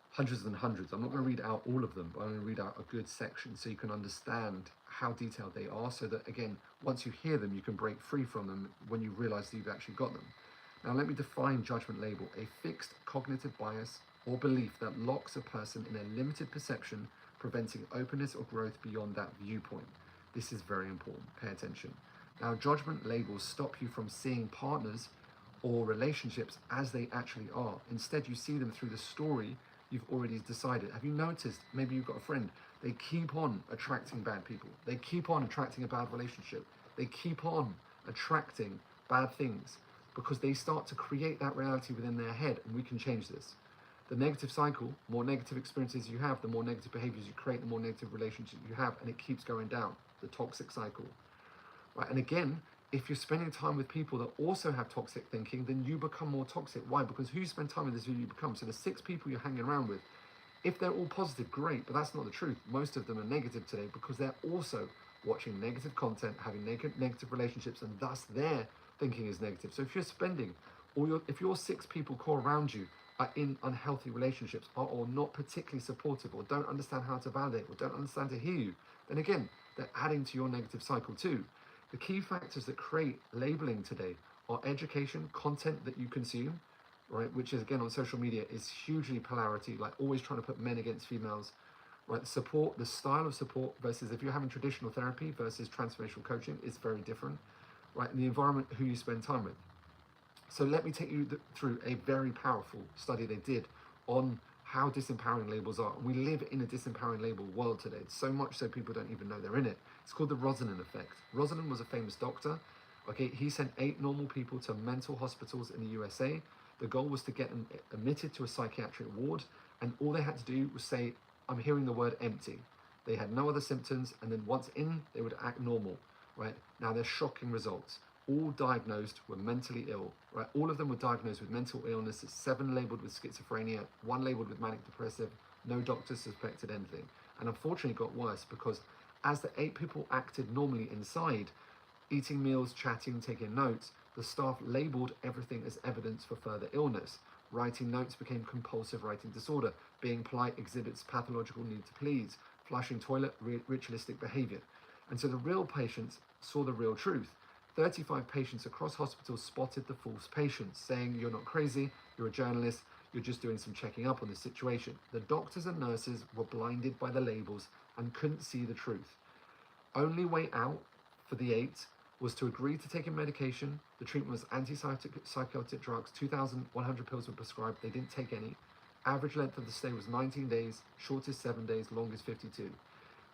hundreds and hundreds. I'm not going to read out all of them, but I'm going to read out a good section so you can understand how detailed they are, so that, again, once you hear them, you can break free from them when you realize that you've actually got them. Now, let me define judgment label: a fixed cognitive bias or belief that locks a person in a limited perception, preventing openness or growth beyond that viewpoint. This is very important. Pay attention. Now, judgment labels stop you from seeing partners or relationships as they actually are. Instead, you see them through the story you've already decided. Have you noticed, maybe you've got a friend, they keep on attracting bad people. They keep on attracting a bad relationship. They keep on attracting bad things because they start to create that reality within their head, and we can change this. The negative cycle, more negative experiences you have, the more negative behaviors you create, the more negative relationships you have, and it keeps going down, the toxic cycle. Right? And again, if you're spending time with people that also have toxic thinking, then you become more toxic. Why? Because who you spend time with is who you become. So the 6 people you're hanging around with, if they're all positive, great, but that's not the truth. Most of them are negative today because they're also watching negative content, having negative relationships, and thus their thinking is negative. So if you're spending, if your 6 people core around you are in unhealthy relationships, or not particularly supportive, or don't understand how to validate, or don't understand to hear you, then again, they're adding to your negative cycle too. The key factors that create labeling today are education, content that you consume, right, which is, again, on social media is hugely polarity, like always trying to put men against females, right? Support, the style of support versus if you're having traditional therapy versus transformational coaching is very different, right? And the environment, who you spend time with. So let me take you through a very powerful study they did on how disempowering labels are. We live in a disempowering label world today, so much so people don't even know they're in it. It's called the Rosalind effect. Rosalind was a famous doctor. Okay, he sent 8 normal people to mental hospitals in the USA. The goal was to get them admitted to a psychiatric ward, and all they had to do was say, I'm hearing the word empty. They had no other symptoms, and then once in, they would act normal, right? Now, they're shocking results. All diagnosed were mentally ill, right? All of them were diagnosed with mental illness. 7 labeled with schizophrenia, 1 labeled with manic depressive. No doctor suspected anything. And unfortunately, it got worse because as the 8 people acted normally inside, eating meals, chatting, taking notes, the staff labeled everything as evidence for further illness. Writing notes became compulsive writing disorder. Being polite exhibits pathological need to please. Flushing toilet, ritualistic behavior. And so the real patients saw the real truth. 35 patients across hospitals spotted the false patients, saying, you're not crazy, you're a journalist, you're just doing some checking up on the situation. The doctors and nurses were blinded by the labels and couldn't see the truth. Only way out for the 8 was to agree to taking medication. The treatment was antipsychotic drugs. 2,100 pills were prescribed. They didn't take any. Average length of the stay was 19 days, shortest 7 days, longest 52.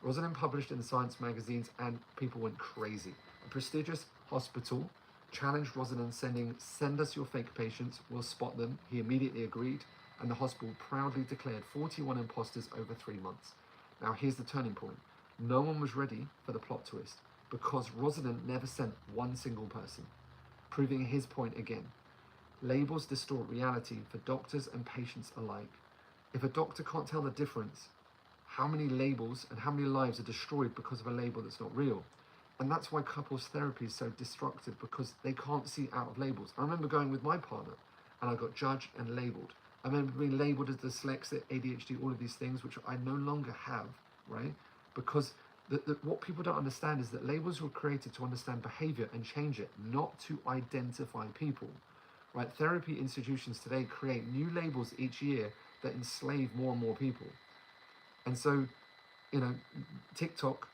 Rosalind published in Science magazines, and people went crazy. A prestigious hospital challenged Rosalind, send us your fake patients, we'll spot them. He immediately agreed, and the hospital proudly declared 41 imposters over 3 months. Now, here's the turning point. No one was ready for the plot twist because Rosalind never sent one single person, proving his point again. Labels distort reality for doctors and patients alike. If a doctor can't tell the difference, how many labels and how many lives are destroyed because of a label that's not real? And that's why couples therapy is so destructive, because they can't see out of labels. I remember going with my partner, and I got judged and labeled. I remember being labeled as dyslexic, ADHD, all of these things, which I no longer have, right? Because what people don't understand is that labels were created to understand behavior and change it, not to identify people, right? Therapy institutions today create new labels each year that enslave more and more people. And so, TikTok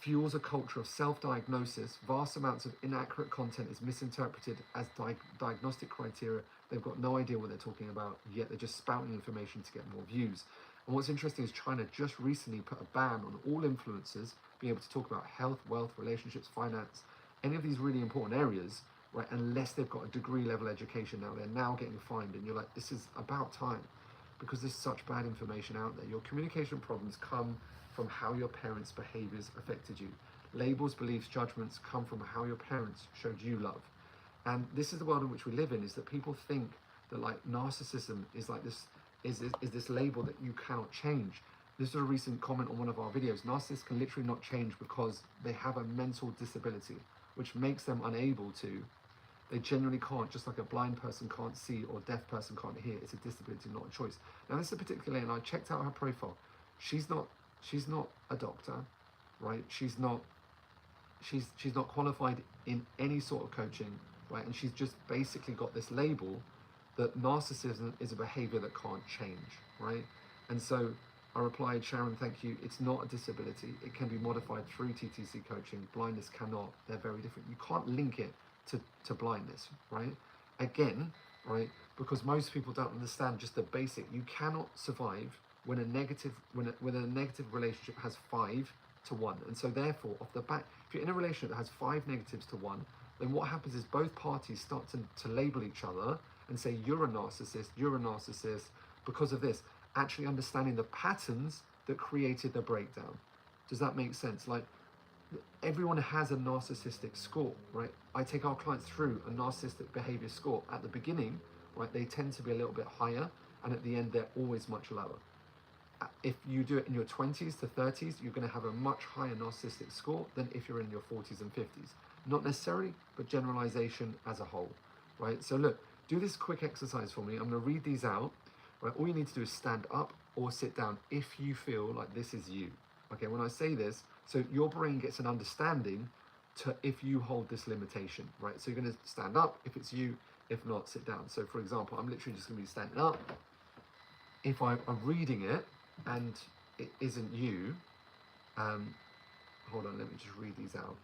fuels a culture of self-diagnosis. Vast amounts of inaccurate content is misinterpreted as diagnostic criteria. They've got no idea what they're talking about, yet they're just spouting information to get more views. And what's interesting is China just recently put a ban on all influencers being able to talk about health, wealth, relationships, finance, any of these really important areas, right? Unless they've got a degree level education. Now they're now getting fined, and you're like, this is about time, because there's such bad information out there. Your communication problems come from how your parents' behaviors affected you. Labels, beliefs, judgments come from how your parents showed you love. And this is the world in which we live in, is that people think that like narcissism is like this, is this label that you cannot change. This is a recent comment on one of our videos. Narcissists can literally not change because they have a mental disability, which makes them unable to. They genuinely can't, just like a blind person can't see or deaf person can't hear. It's a disability, not a choice. Now this is a particular, and I checked out her profile. She's not a doctor, right? She's not qualified in any sort of coaching, right? And she's just basically got this label that narcissism is a behavior that can't change, right? And so I replied, Sharon, thank you. It's not a disability. It can be modified through TTC coaching. Blindness cannot. They're very different. You can't link it to blindness, right? Again, right? Because most people don't understand just the basic. You cannot survive when a negative relationship has 5 to 1. And so therefore, off the bat, if you're in a relationship that has 5 negatives to 1, then what happens is both parties start to label each other and say, you're a narcissist because of this, actually understanding the patterns that created the breakdown. Does that make sense? Like, everyone has a narcissistic score, right? I take our clients through a narcissistic behavior score. At the beginning, right, they tend to be a little bit higher, and at the end, they're always much lower. If you do it in your 20s to 30s, you're going to have a much higher narcissistic score than if you're in your 40s and 50s. Not necessarily, but generalization as a whole, right? So look, do this quick exercise for me. I'm going to read these out, right? All you need to do is stand up or sit down if you feel like this is you. Okay, when I say this, so your brain gets an understanding to if you hold this limitation, right? So you're going to stand up if it's you, if not, sit down. So for example, I'm literally just going to be standing up. If I'm reading it and it isn't you, hold on, let me just read these out.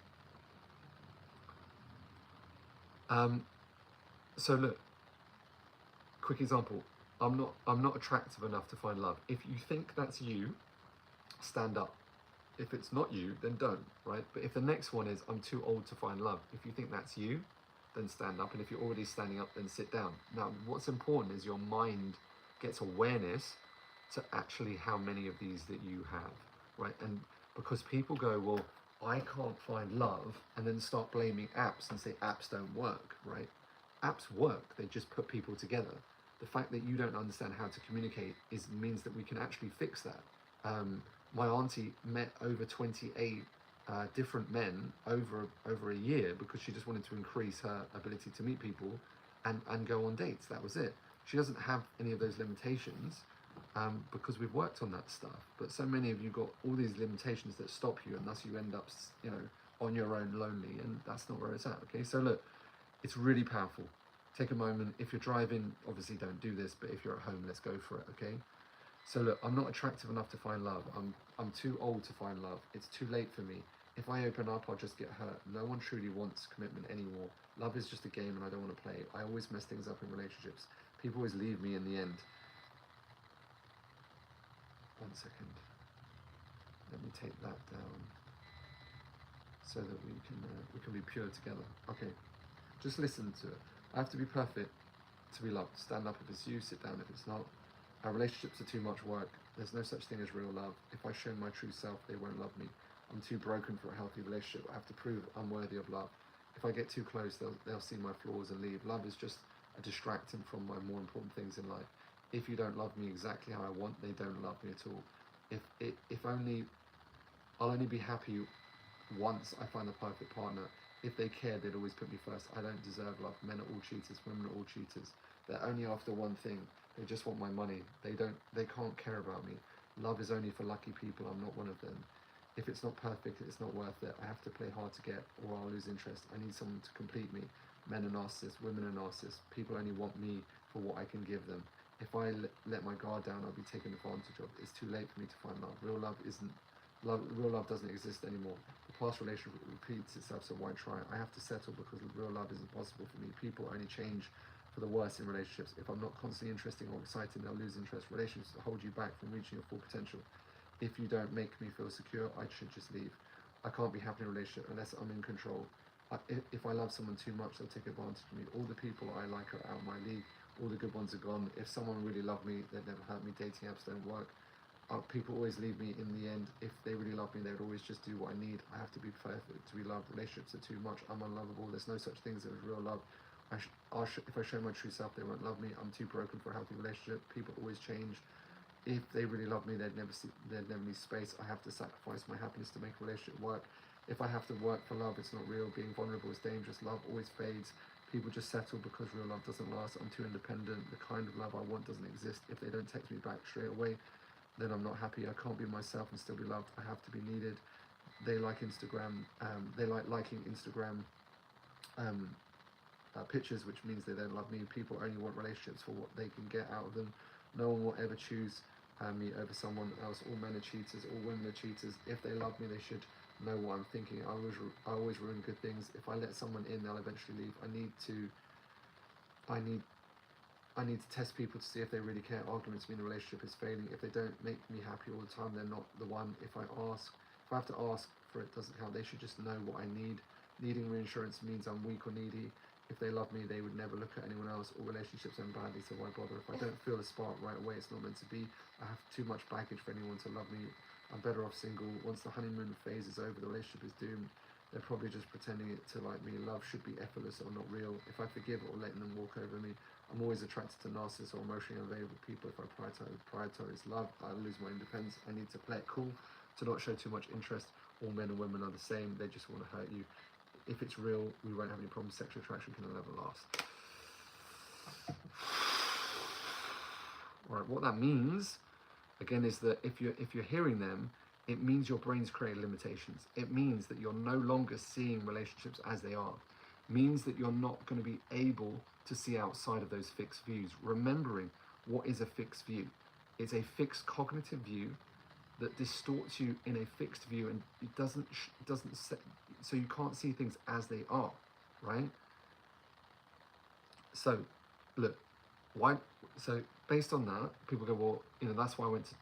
So look, quick example. I'm not attractive enough to find love. If you think that's you, stand up. If it's not you, then don't, right? But if the next one is, I'm too old to find love, if you think that's you, then stand up. And if you're already standing up, then sit down. Now, what's important is your mind gets awareness to actually how many of these that you have, right? And because people go, well, I can't find love, and then start blaming apps and say apps don't work, right? Apps work, they just put people together. The fact that you don't understand how to communicate means that we can actually fix that. My auntie met over 28 different men over a year because she just wanted to increase her ability to meet people and go on dates. That was it. She doesn't have any of those limitations because we've worked on that stuff. But so many of you got all these limitations that stop you, and thus you end up, on your own, lonely, and that's not where it's at. Okay, so look, it's really powerful. Take a moment. If you're driving, obviously don't do this, but if you're at home, let's go for it. Okay. So look, I'm not attractive enough to find love. I'm too old to find love. It's too late for me. If I open up, I'll just get hurt. No one truly wants commitment anymore. Love is just a game and I don't want to play it. I always mess things up in relationships. People always leave me in the end. 1 second. Let me take that down so that we can be pure together. Okay, just listen to it. I have to be perfect to be loved. Stand up if it's you, sit down if it's not. Our relationships are too much work. There's no such thing as real love. If I show my true self, they won't love me. I'm too broken for a healthy relationship. I have to prove I'm worthy of love. If I get too close, they'll see my flaws and leave. Love is just a distractant from my more important things in life. If you don't love me exactly how I want, they don't love me at all. If only, I'll only be happy once I find the perfect partner. If they care, they'd always put me first. I don't deserve love. Men are all cheaters. Women are all cheaters. They're only after one thing. They just want my money. They can't care about me. Love is only for lucky people. I'm not one of them. If it's not perfect, it's not worth it. I have to play hard to get, or I'll lose interest. I need someone to complete me. Men are narcissists, women are narcissists. People only want me for what I can give them. If I let my guard down, I'll be taken advantage of. It's too late for me to find love. Real love doesn't exist anymore. The past relationship repeats itself, so why try? I have to settle because real love isn't possible for me. People only change for the worse in relationships. If I'm not constantly interesting or exciting, they'll lose interest. Relationships hold you back from reaching your full potential. If you don't make me feel secure, I should just leave. I can't be happy in a relationship unless I'm in control. If I love someone too much, they'll take advantage of me. All the people I like are out of my league. All the good ones are gone. If someone really loved me, they'd never hurt me. Dating apps don't work. People always leave me in the end. If they really love me, they would always just do what I need. I have to be perfect to be loved. Relationships are too much. I'm unlovable. There's no such things as real love. If I show my true self, they won't love me. I'm too broken for a healthy relationship. People always change. If they really love me, they'd never need space. I have to sacrifice my happiness to make a relationship work. If I have to work for love, it's not real. Being vulnerable is dangerous. Love always fades. People just settle because real love doesn't last. I'm too independent. The kind of love I want doesn't exist. If they don't text me back straight away, then I'm not happy. I can't be myself and still be loved. I have to be needed. They like Instagram. They like liking Instagram pictures, which means they don't love me. People only want relationships for what they can get out of them. No one will ever choose me over someone else. All men are cheaters. All women are cheaters. If they love me, they should know what I'm thinking. I always ruin good things. If I let someone in, they'll eventually leave. I need to test people to see if they really care. Arguments mean a relationship is failing. If they don't make me happy all the time, they're not the one. If I have to ask for it, doesn't count. They should just know what I need. Needing reassurance means I'm weak or needy. If they love me, they would never look at anyone else. All relationships end badly, so why bother? If I don't feel a spark right away, it's not meant to be. I have too much baggage for anyone to love me. I'm better off single. Once the honeymoon phase is over, the relationship is doomed. They're probably just pretending it to like me. Love should be effortless or not real. If I forgive or letting them walk over me, I'm always attracted to narcissists or emotionally unavailable people. If I prioritize love, I lose my independence. I need to play it cool, to not show too much interest. All men and women are the same. They just want to hurt you. If it's real, we won't have any problems. Sexual attraction can never last. All right, what that means, again, is that if you're hearing them, it means your brain's created limitations. It means that you're no longer seeing relationships as they are. It means that you're not going to be able to see outside of those fixed views. Remembering what is a fixed view. It's a fixed cognitive view that distorts you in a fixed view, and it doesn't so you can't see things as they are, right? So look, why? So based on that, people go, well, that's why I went to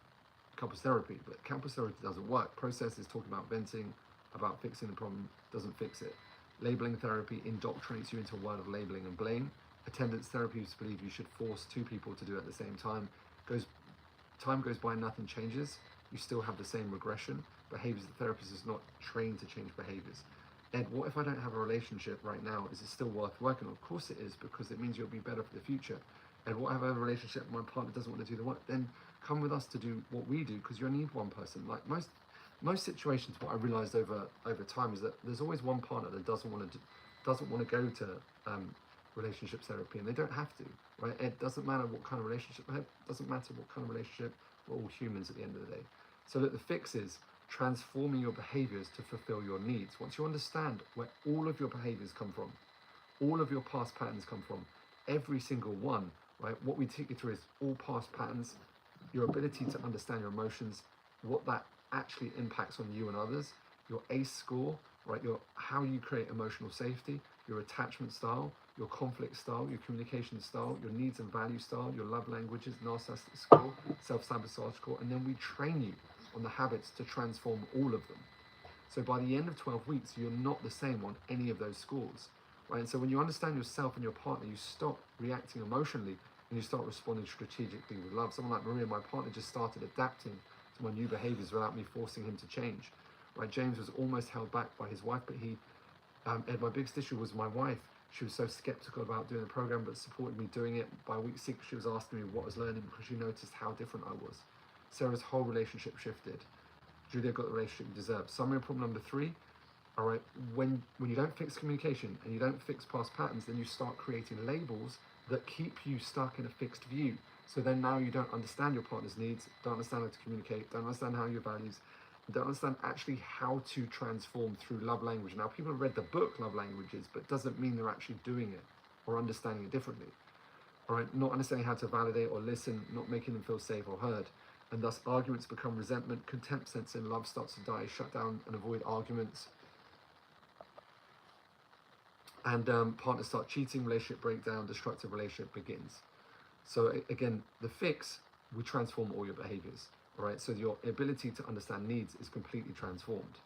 couples therapy. But couples therapy doesn't work. Process is talking about venting, about fixing the problem, doesn't fix it. Labeling therapy indoctrinates you into a world of labeling and blame. Attendance therapists believe you should force two people to do it at the same time. Time goes by, nothing changes. You still have the same regression. Behaviors, the therapist is not trained to change behaviors. Ed, what if I don't have a relationship right now? Is it still worth working on? Of course it is, because it means you'll be better for the future. Ed, what if I have a relationship and my partner doesn't want to do the work? Then come with us to do what we do, because you need one person. Like most situations, what I realized over time is that there's always one partner that doesn't want to go to relationship therapy, and they don't have to, right? It doesn't matter what kind of relationship they have. It doesn't matter what kind of relationship. We're all humans at the end of the day. So look, the fix is transforming your behaviors to fulfill your needs. Once you understand where all of your behaviors come from, all of your past patterns come from, every single one, right? What we take you through is all past patterns, your ability to understand your emotions, what that actually impacts on you and others, your ACE score, right? How you create emotional safety, your attachment style, your conflict style, your communication style, your needs and value style, your love languages, narcissistic score, self-sabotage score, and then we train you on the habits to transform all of them. So by the end of 12 weeks, you're not the same on any of those scores, right? And so when you understand yourself and your partner, you stop reacting emotionally and you start responding strategically with love. Someone like Maria, my partner, just started adapting to my new behaviors without me forcing him to change, right? James was almost held back by his wife, but Ed, my biggest issue was my wife. She was so skeptical about doing the program, but supported me doing it. By week 6, she was asking me what I was learning because she noticed how different I was. Sarah's whole relationship shifted. Julia got the relationship you deserve. Summary problem number 3. All right, when you don't fix communication and you don't fix past patterns, then you start creating labels that keep you stuck in a fixed view. So then now you don't understand your partner's needs, don't understand how to communicate, don't understand how your values, don't understand actually how to transform through love language. Now, people have read the book Love Languages, but doesn't mean they're actually doing it or understanding it differently. All right, not understanding how to validate or listen, not making them feel safe or heard. And thus arguments become resentment, contempt sets in, love starts to die, shut down and avoid arguments. And partners start cheating, relationship breakdown, destructive relationship begins. So again, the fix will transform all your behaviors, all right? So your ability to understand needs is completely transformed,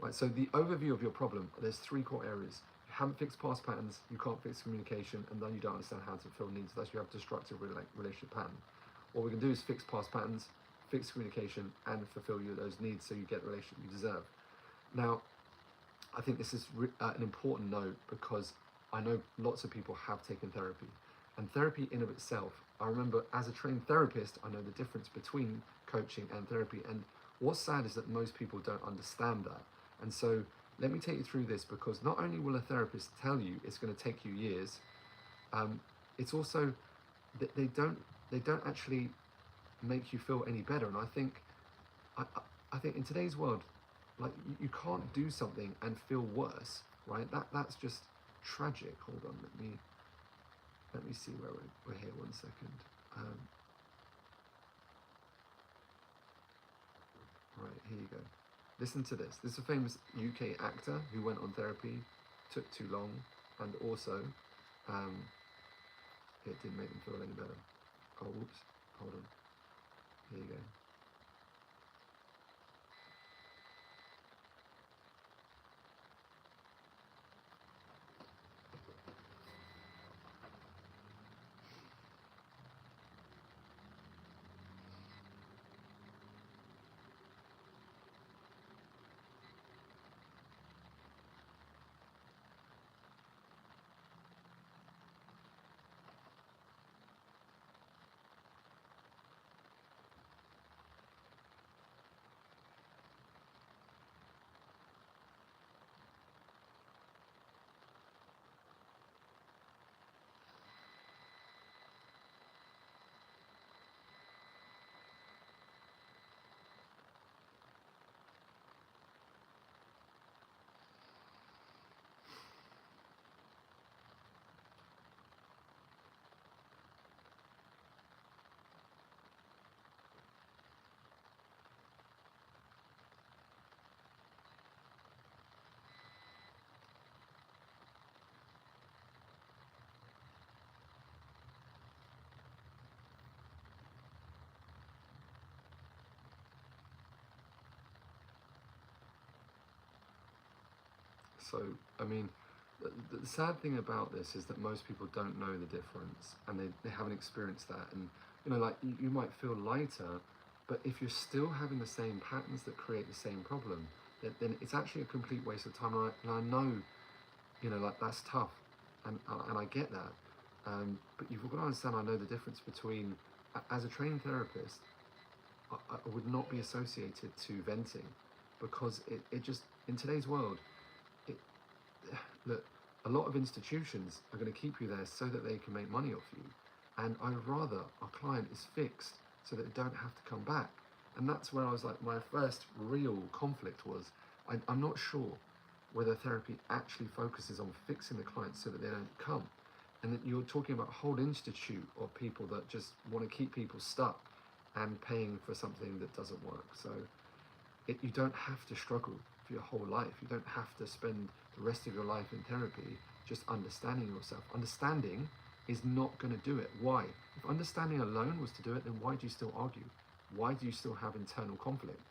right? So the overview of your problem, there's 3 core areas. You haven't fixed past patterns, you can't fix communication, and then you don't understand how to fulfill needs. Thus you have destructive relationship pattern. What we can do is fix past patterns, fix communication, and fulfill those needs so you get the relationship you deserve. Now, I think this is an important note because I know lots of people have taken therapy. And therapy in of itself, I remember as a trained therapist, I know the difference between coaching and therapy. And what's sad is that most people don't understand that. And so let me take you through this, because not only will a therapist tell you it's going to take you years, it's also that they don't actually make you feel any better. And I think in today's world, like you can't do something and feel worse, right? That's just tragic. Hold on, let me see where we're here. 1 second. Right, here you go. Listen to this. This is a famous UK actor who went on therapy, took too long, and also it didn't make them feel any better. Oh, whoops. Hold on. Here you go. So, I mean, the sad thing about this is that most people don't know the difference, and they haven't experienced that. And, like you might feel lighter, but if you're still having the same patterns that create the same problem, then it's actually a complete waste of time. And I know, like that's tough, and I get that. But you've got to understand, I know the difference between, as a trained therapist, I would not be associated to venting, because it just, in today's world, it, look, a lot of institutions are going to keep you there so that they can make money off you. And I'd rather our client is fixed so that they don't have to come back. And that's where I was like, my first real conflict was, I'm not sure whether therapy actually focuses on fixing the client so that they don't come. And that you're talking about a whole institute of people that just want to keep people stuck and paying for something that doesn't work. So you don't have to struggle for your whole life. You don't have to spend the rest of your life in therapy just understanding yourself. Understanding is not going to do it. Why? If understanding alone was to do it, then why do you still argue? Why do you still have internal conflict?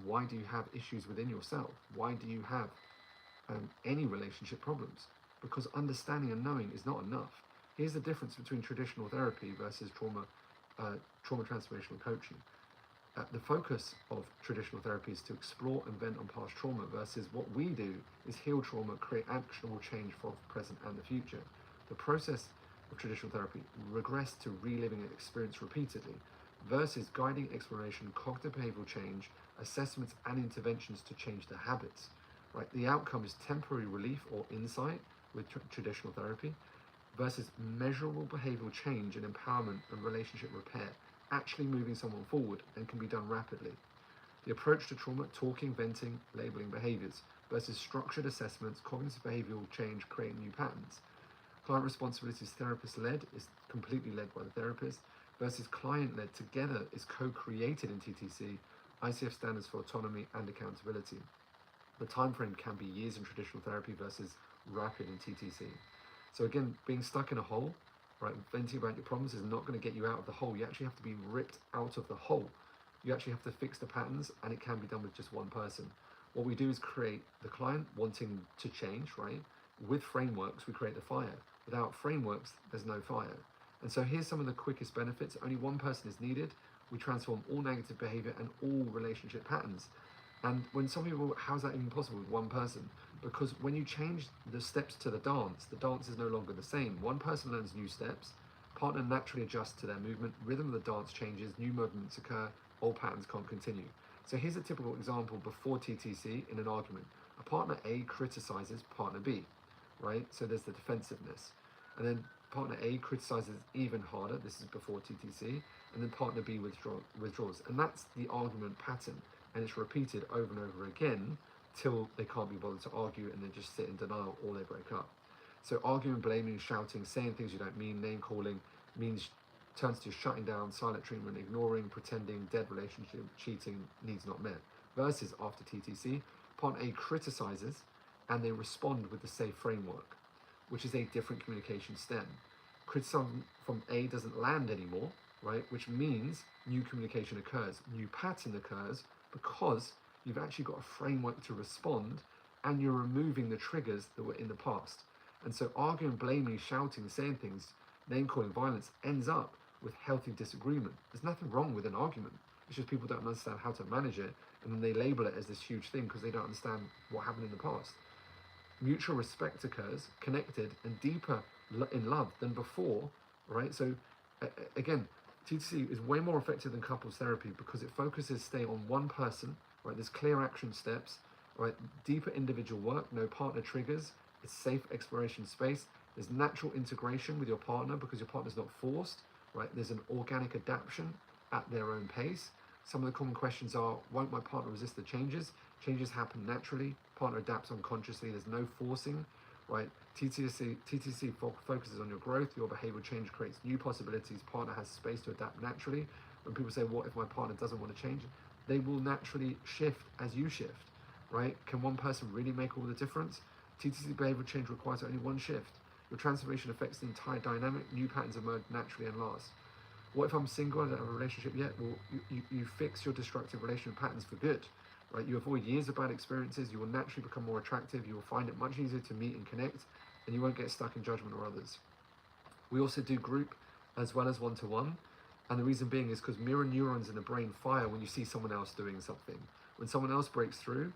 Why do you have issues within yourself? Why do you have any relationship problems? Because understanding and knowing is not enough. Here's the difference between traditional therapy versus trauma transformational coaching. The focus of traditional therapy is to explore and vent on past trauma, versus what we do is heal trauma, create actionable change for the present and the future. The process of traditional therapy regress to reliving an experience repeatedly, versus guiding exploration, cognitive behavioral change, assessments and interventions to change the habits. Right? The outcome is temporary relief or insight with traditional therapy, versus measurable behavioral change and empowerment and relationship repair, actually moving someone forward and can be done rapidly. The approach to trauma, talking, venting, labeling behaviors, versus structured assessments, cognitive behavioral change, creating new patterns. Client responsibility is therapist-led, is completely led by the therapist, versus client-led together is co-created in TTC, ICF standards for autonomy and accountability. The time frame can be years in traditional therapy versus rapid in TTC. So again, being stuck in a hole, right, venting about your problems is not going to get you out of the hole. You actually have to be ripped out of the hole. You actually have to fix the patterns, and it can be done with just one person. What we do is create the client wanting to change, right? With frameworks, we create the fire. Without frameworks, there's no fire. And so here's some of the quickest benefits. Only one person is needed. We transform all negative behavior and all relationship patterns. And when some people, how's that even possible with one person? Because when you change the steps to the dance is no longer the same. One person learns new steps, partner naturally adjusts to their movement, rhythm of the dance changes, new movements occur, old patterns can't continue. So here's a typical example before TTC in an argument. A partner A criticizes partner B, right? So there's the defensiveness. And then partner A criticizes even harder, this is before TTC, and then partner B withdraws. And that's the argument pattern. And it's repeated over and over again till they can't be bothered to argue and they just sit in denial or they break up. So arguing, blaming, shouting, saying things you don't mean, name calling turns to shutting down, silent treatment, ignoring, pretending, dead relationship, cheating, needs not met. Versus after TTC, partner A criticizes and they respond with the safe framework, which is a different communication stem. Criticism from A doesn't land anymore, right? Which means new communication occurs, new pattern occurs, because you've actually got a framework to respond and you're removing the triggers that were in the past. And so arguing, blaming, shouting, saying things, name calling, violence ends up with healthy disagreement. There's nothing wrong with an argument. It's just people don't understand how to manage it, and then they label it as this huge thing because they don't understand what happened in the past. Mutual respect occurs, connected and deeper in love than before, right? So again, TTC is way more effective than couples therapy because it focuses stay on one person, right? There's clear action steps, right? Deeper individual work, no partner triggers, it's safe exploration space. There's natural integration with your partner because your partner's not forced, right? There's an organic adaptation at their own pace. Some of the common questions are, won't my partner resist the changes? Changes happen naturally. Partner adapts unconsciously. There's no forcing, right? TTC focuses on your growth. Your behavioral change creates new possibilities. Partner has space to adapt naturally. When people say, what if my partner doesn't want to change? They will naturally shift as you shift, right? Can one person really make all the difference? TTC behavioral change requires only one shift. Your transformation affects the entire dynamic. New patterns emerge naturally and last. What if I'm single, I don't have a relationship yet? Well, you fix your destructive relationship patterns for good, right? You avoid years of bad experiences. You will naturally become more attractive. You will find it much easier to meet and connect, and you won't get stuck in judgment or others. We also do group as well as one-to-one, and the reason being is because mirror neurons in the brain fire when you see someone else doing something. When someone else breaks through,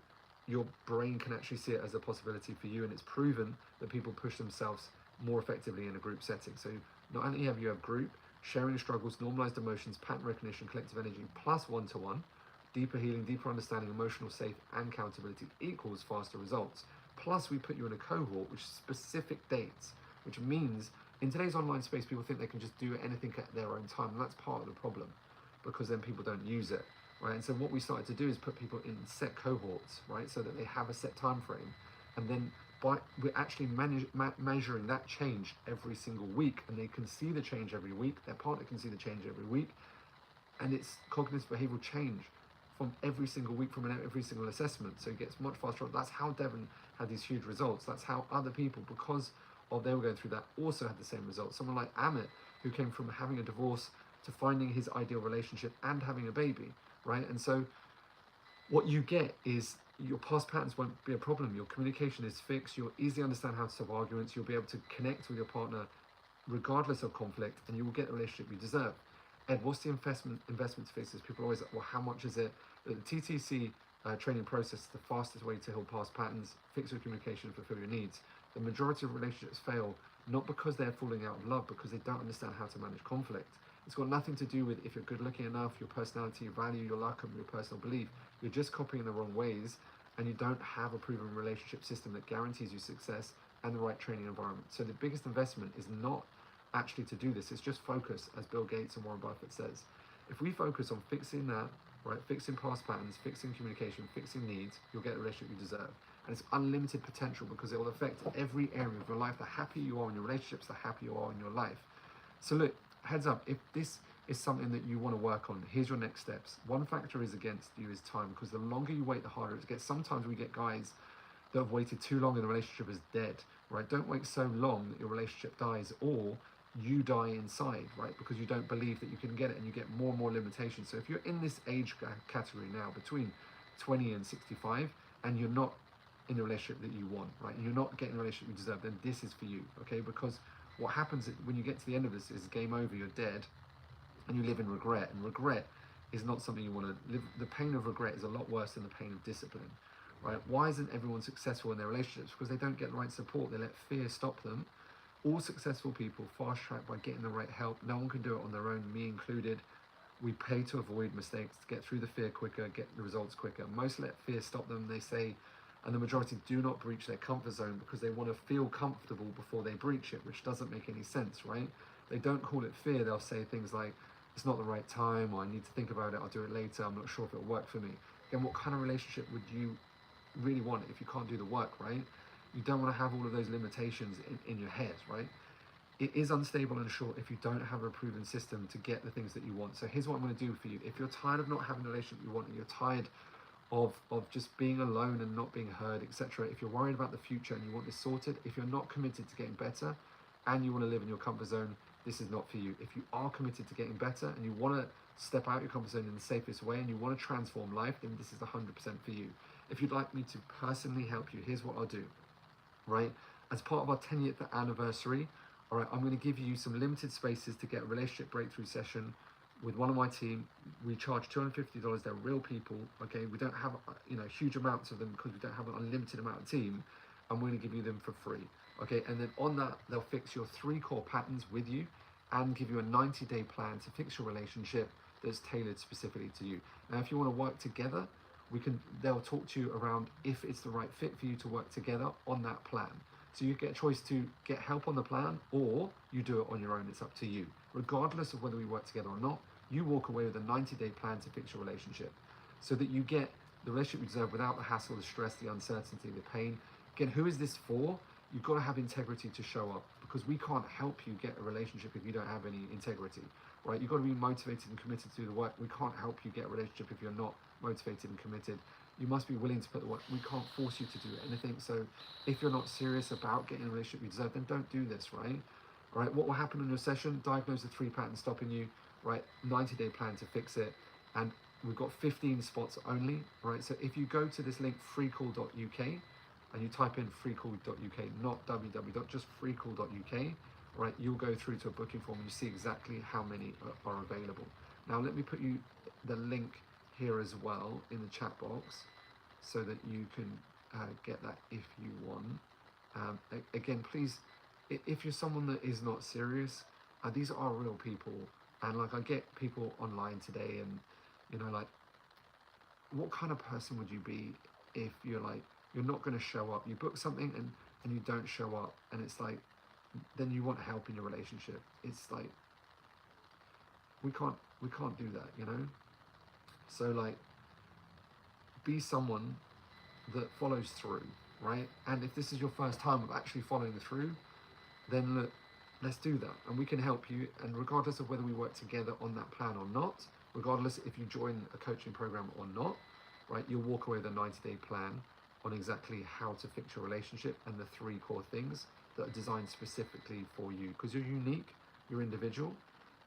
your brain can actually see it as a possibility for you, and it's proven that people push themselves more effectively in a group setting. So not only have you group, sharing struggles, normalized emotions, pattern recognition, collective energy, plus one-to-one, deeper healing, deeper understanding, emotional safe, and accountability equals faster results. Plus we put you in a cohort which is specific dates, which means in today's online space, people think they can just do anything at their own time, and that's part of the problem because then people don't use it, right? And so what we started to do is put people in set cohorts, right? So that they have a set time frame, and then we're actually measuring that change every single week, and they can see the change every week, their partner can see the change every week, and it's cognitive behavioral change from every single week, from every single assessment, so it gets much faster. That's how Devon had these huge results. That's how other people, because they were going through that, also had the same results. Someone like Amit, who came from having a divorce to finding his ideal relationship and having a baby, right? And so what you get is your past patterns won't be a problem. Your communication is fixed. You'll easily understand how to solve arguments. You'll be able to connect with your partner regardless of conflict, and you will get the relationship you deserve. Ed, what's the investment to fix this? People always, well, how much is it? The TTC training process is the fastest way to heal past patterns, fix your communication, fulfill your needs. The majority of relationships fail not because they're falling out of love, because they don't understand how to manage conflict. It's got nothing to do with if you're good looking enough, your personality, your value, your luck, and your personal belief. You're just copying the wrong ways, and you don't have a proven relationship system that guarantees you success and the right training environment. So the biggest investment is not actually to do this, it's just focus, as Bill Gates and Warren Buffett says. If we focus on fixing that, right, fixing past patterns, fixing communication, fixing needs, you'll get the relationship you deserve. And it's unlimited potential because it will affect every area of your life. The happier you are in your relationships, the happier you are in your life. So look, heads up, if this is something that you want to work on, here's your next steps. One factor is against you is time, because the longer you wait, the harder it gets. Sometimes we get guys that have waited too long and the relationship is dead, right? Don't wait so long that your relationship dies, or you die inside, right? Because you don't believe that you can get it, and you get more and more limitations. So if you're in this age category now, between 20 and 65, and you're not in the relationship that you want, right? You're not getting the relationship you deserve, then this is for you, okay? Because what happens when you get to the end of this is game over, you're dead, and you live in regret. And regret is not something you want to live. The pain of regret is a lot worse than the pain of discipline, right? Why isn't everyone successful in their relationships? Because they don't get the right support. They let fear stop them. All successful people fast track by getting the right help. No one can do it on their own, me included. We pay to avoid mistakes, to get through the fear quicker, get the results quicker. Most let fear stop them, they say, and the majority do not breach their comfort zone because they want to feel comfortable before they breach it, which doesn't make any sense, right? They don't call it fear. They'll say things like, it's not the right time, or I need to think about it, I'll do it later, I'm not sure if it'll work for me. Again, what kind of relationship would you really want if you can't do the work, right? You don't want to have all of those limitations in your head, right? It is unstable and short if you don't have a proven system to get the things that you want. So here's what I'm going to do for you. If you're tired of not having the relationship you want, and you're tired of just being alone and not being heard, etc., if you're worried about the future and you want this sorted, if you're not committed to getting better and you want to live in your comfort zone, this is not for you. If you are committed to getting better and you want to step out your comfort zone in the safest way and you want to transform life, then this is 100% for you. If you'd like me to personally help you, here's what I'll do, right? As part of our 10th anniversary, all right, I'm going to give you some limited spaces to get a relationship breakthrough session with one of my team. We charge $250. They're real people, okay? We don't have, huge amounts of them because we don't have an unlimited amount of team, and we're going to give you them for free, okay? And then on that, they'll fix your 3 core patterns with you and give you a 90-day plan to fix your relationship that's tailored specifically to you. Now, if you want to work together, they'll talk to you around if it's the right fit for you to work together on that plan. So you get a choice to get help on the plan, or you do it on your own. It's up to you. Regardless of whether we work together or not, you walk away with a 90-day plan to fix your relationship so that you get the relationship you deserve without the hassle, the stress, the uncertainty, the pain. Again, who is this for? You've got to have integrity to show up, because we can't help you get a relationship if you don't have any integrity, right? You've got to be motivated and committed to do the work. We can't help you get a relationship if you're not motivated and committed. You must be willing to put the work. We can't force you to do anything. So if you're not serious about getting a relationship you deserve, then don't do this, right? All right, what will happen in your session? Diagnose the 3 patterns stopping you, right? 90-day plan to fix it. And we've got 15 spots only, right? So if you go to this link, freecall.uk, and you type in freecall.uk, not www, just freecall.uk, right? You'll go through to a booking form and you see exactly how many are available. Now, let me put you the link here as well in the chat box so that you can get that if you want. Again, please, if you're someone that is not serious, these are real people. And like, I get people online today, and like, what kind of person would you be if you're like, you're not going to show up? You book something and you don't show up, and it's like, then you want help in your relationship. It's like, we can't do that, So like, be someone that follows through, right? And if this is your first time of actually following through, then look, let's do that, and we can help you. And regardless of whether we work together on that plan or not, regardless if you join a coaching program or not, right, you'll walk away with a 90-day plan on exactly how to fix your relationship and the 3 core things that are designed specifically for you, because you're unique, you're individual,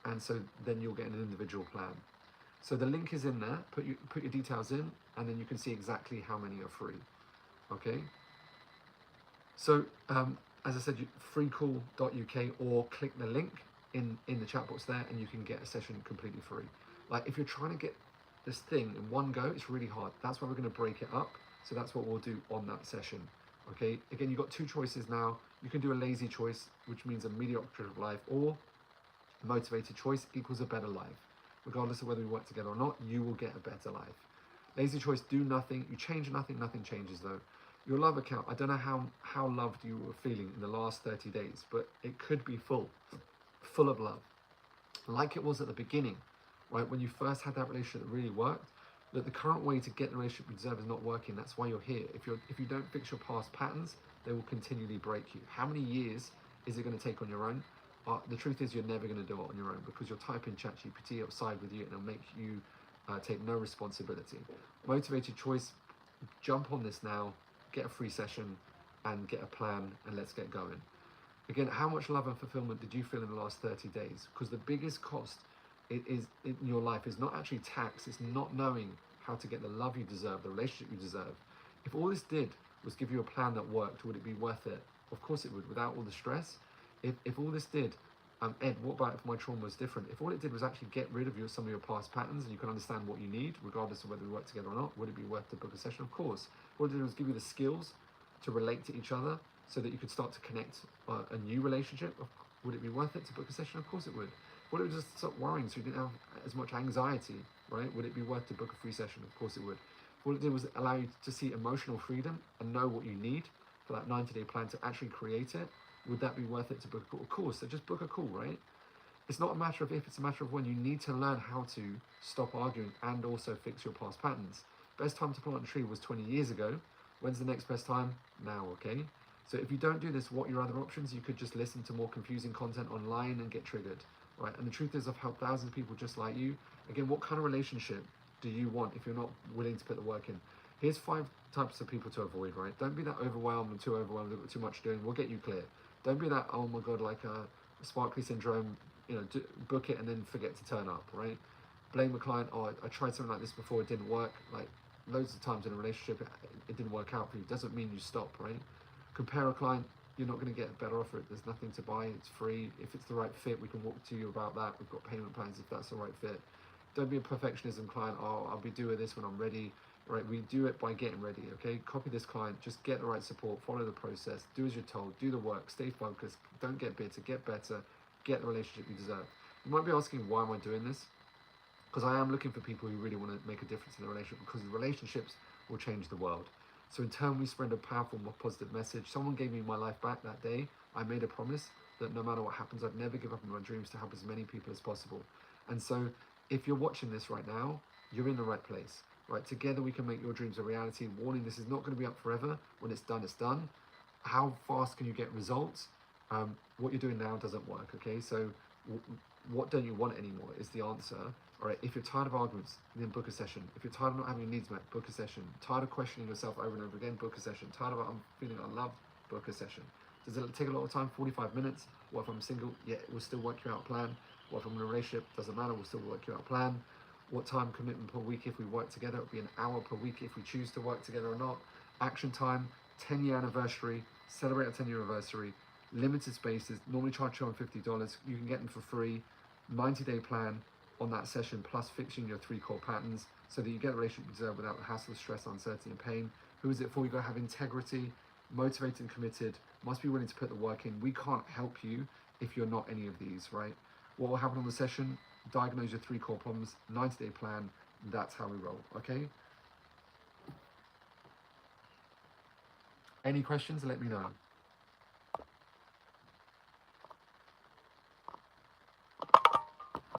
and so then you'll get an individual plan. So the link is in there. Put your details in, and then you can see exactly how many are free. Okay. So as I said, freecall.uk, or click the link in the chat box there, and you can get a session completely free. Like, if you're trying to get this thing in one go, it's really hard. That's why we're going to break it up. So that's what we'll do on that session. Okay. Again, you've got 2 choices now. You can do a lazy choice, which means a mediocre life, or motivated choice equals a better life. Regardless of whether we work together or not, you will get a better life. Lazy choice, do nothing. You change nothing, nothing changes though. Your love account, I don't know how loved you were feeling in the last 30 days, but it could be full of love, like it was at the beginning, right? When you first had that relationship that really worked. That the current way to get the relationship you deserve is not working. That's why you're here. If you don't fix your past patterns, they will continually break you. How many years is it going to take on your own? The truth is, you're never going to do it on your own, because you'll type in ChatGPT, it'll side with you, and it'll make you take no responsibility. Motivated choice, jump on this now, get a free session, and get a plan, and let's get going. Again, how much love and fulfillment did you feel in the last 30 days? Because the biggest cost in your life is not actually tax, it's not knowing how to get the love you deserve, the relationship you deserve. If all this did was give you a plan that worked, would it be worth it? Of course it would, without all the stress. If all this did, Ed, what about if my trauma was different? If all it did was actually get rid of some of your past patterns, and you can understand what you need, regardless of whether we work together or not, would it be worth to book a session? Of course. All it did was give you the skills to relate to each other, so that you could start to connect a new relationship. Would it be worth it to book a session? Of course it would. Would it just stop worrying so you didn't have as much anxiety, right? Would it be worth to book a free session? Of course it would. All it did was allow you to see emotional freedom and know what you need for that 90-day plan to actually create it. Would that be worth it to book a call? Of course, so just book a call, right? It's not a matter of if, it's a matter of when. You need to learn how to stop arguing and also fix your past patterns. Best time to plant a tree was 20 years ago. When's the next best time? Now, okay? So if you don't do this, what are your other options? You could just listen to more confusing content online and get triggered, right? And the truth is, I've helped thousands of people just like you. Again, what kind of relationship do you want if you're not willing to put the work in? Here's 5 types of people to avoid, right? Don't be that overwhelmed and too overwhelmed, too much doing. We'll get you clear. Don't be that, oh my God, like a sparkly syndrome, book it and then forget to turn up, right? Blame the client, oh, I tried something like this before, it didn't work. Like loads of times in a relationship, it didn't work out for you. Doesn't mean you stop, right? Compare a client, you're not going to get a better offer. There's nothing to buy, it's free. If it's the right fit, we can walk to you about that. We've got payment plans if that's the right fit. Don't be a perfectionism client, oh, I'll be doing this when I'm ready. Right, we do it by getting ready, okay? Copy this client, just get the right support, follow the process, do as you're told, do the work, stay focused, don't get bitter, get better, get the relationship you deserve. You might be asking, why am I doing this? Because I am looking for people who really want to make a difference in their relationship, because the relationships will change the world. So in turn, we spread a powerful, positive message. Someone gave me my life back that day. I made a promise that no matter what happens, I'd never give up on my dreams to help as many people as possible. And so if you're watching this right now, you're in the right place. Right, together we can make your dreams a reality. Warning, this is not going to be up forever. When it's done, it's done. How fast can you get results? What you're doing now doesn't work, okay? So what don't you want anymore is the answer. All right, if you're tired of arguments, then book a session. If you're tired of not having your needs met, book a session. Tired of questioning yourself over and over again, book a session. Tired of I'm feeling unloved, book a session. Does it take a lot of time? 45 minutes? What if I'm single? Yeah, we'll still work you out a plan. What if I'm in a relationship? Doesn't matter, we'll still work you out a plan. What time commitment per week if we work together? It'll be an hour per week if we choose to work together or not. Action time, 10-year anniversary, celebrate a 10-year anniversary, limited spaces, normally charge $250. You can get them for free. 90-day plan on that session, plus fixing your 3 core patterns so that you get the relationship you deserve without the hassle, stress, uncertainty, and pain. Who is it for? You gotta have integrity, motivated and committed, must be willing to put the work in. We can't help you if you're not any of these, right? What will happen on the session? Diagnose your 3 core problems, 90-day plan. That's how we roll, okay? Any questions, let me know.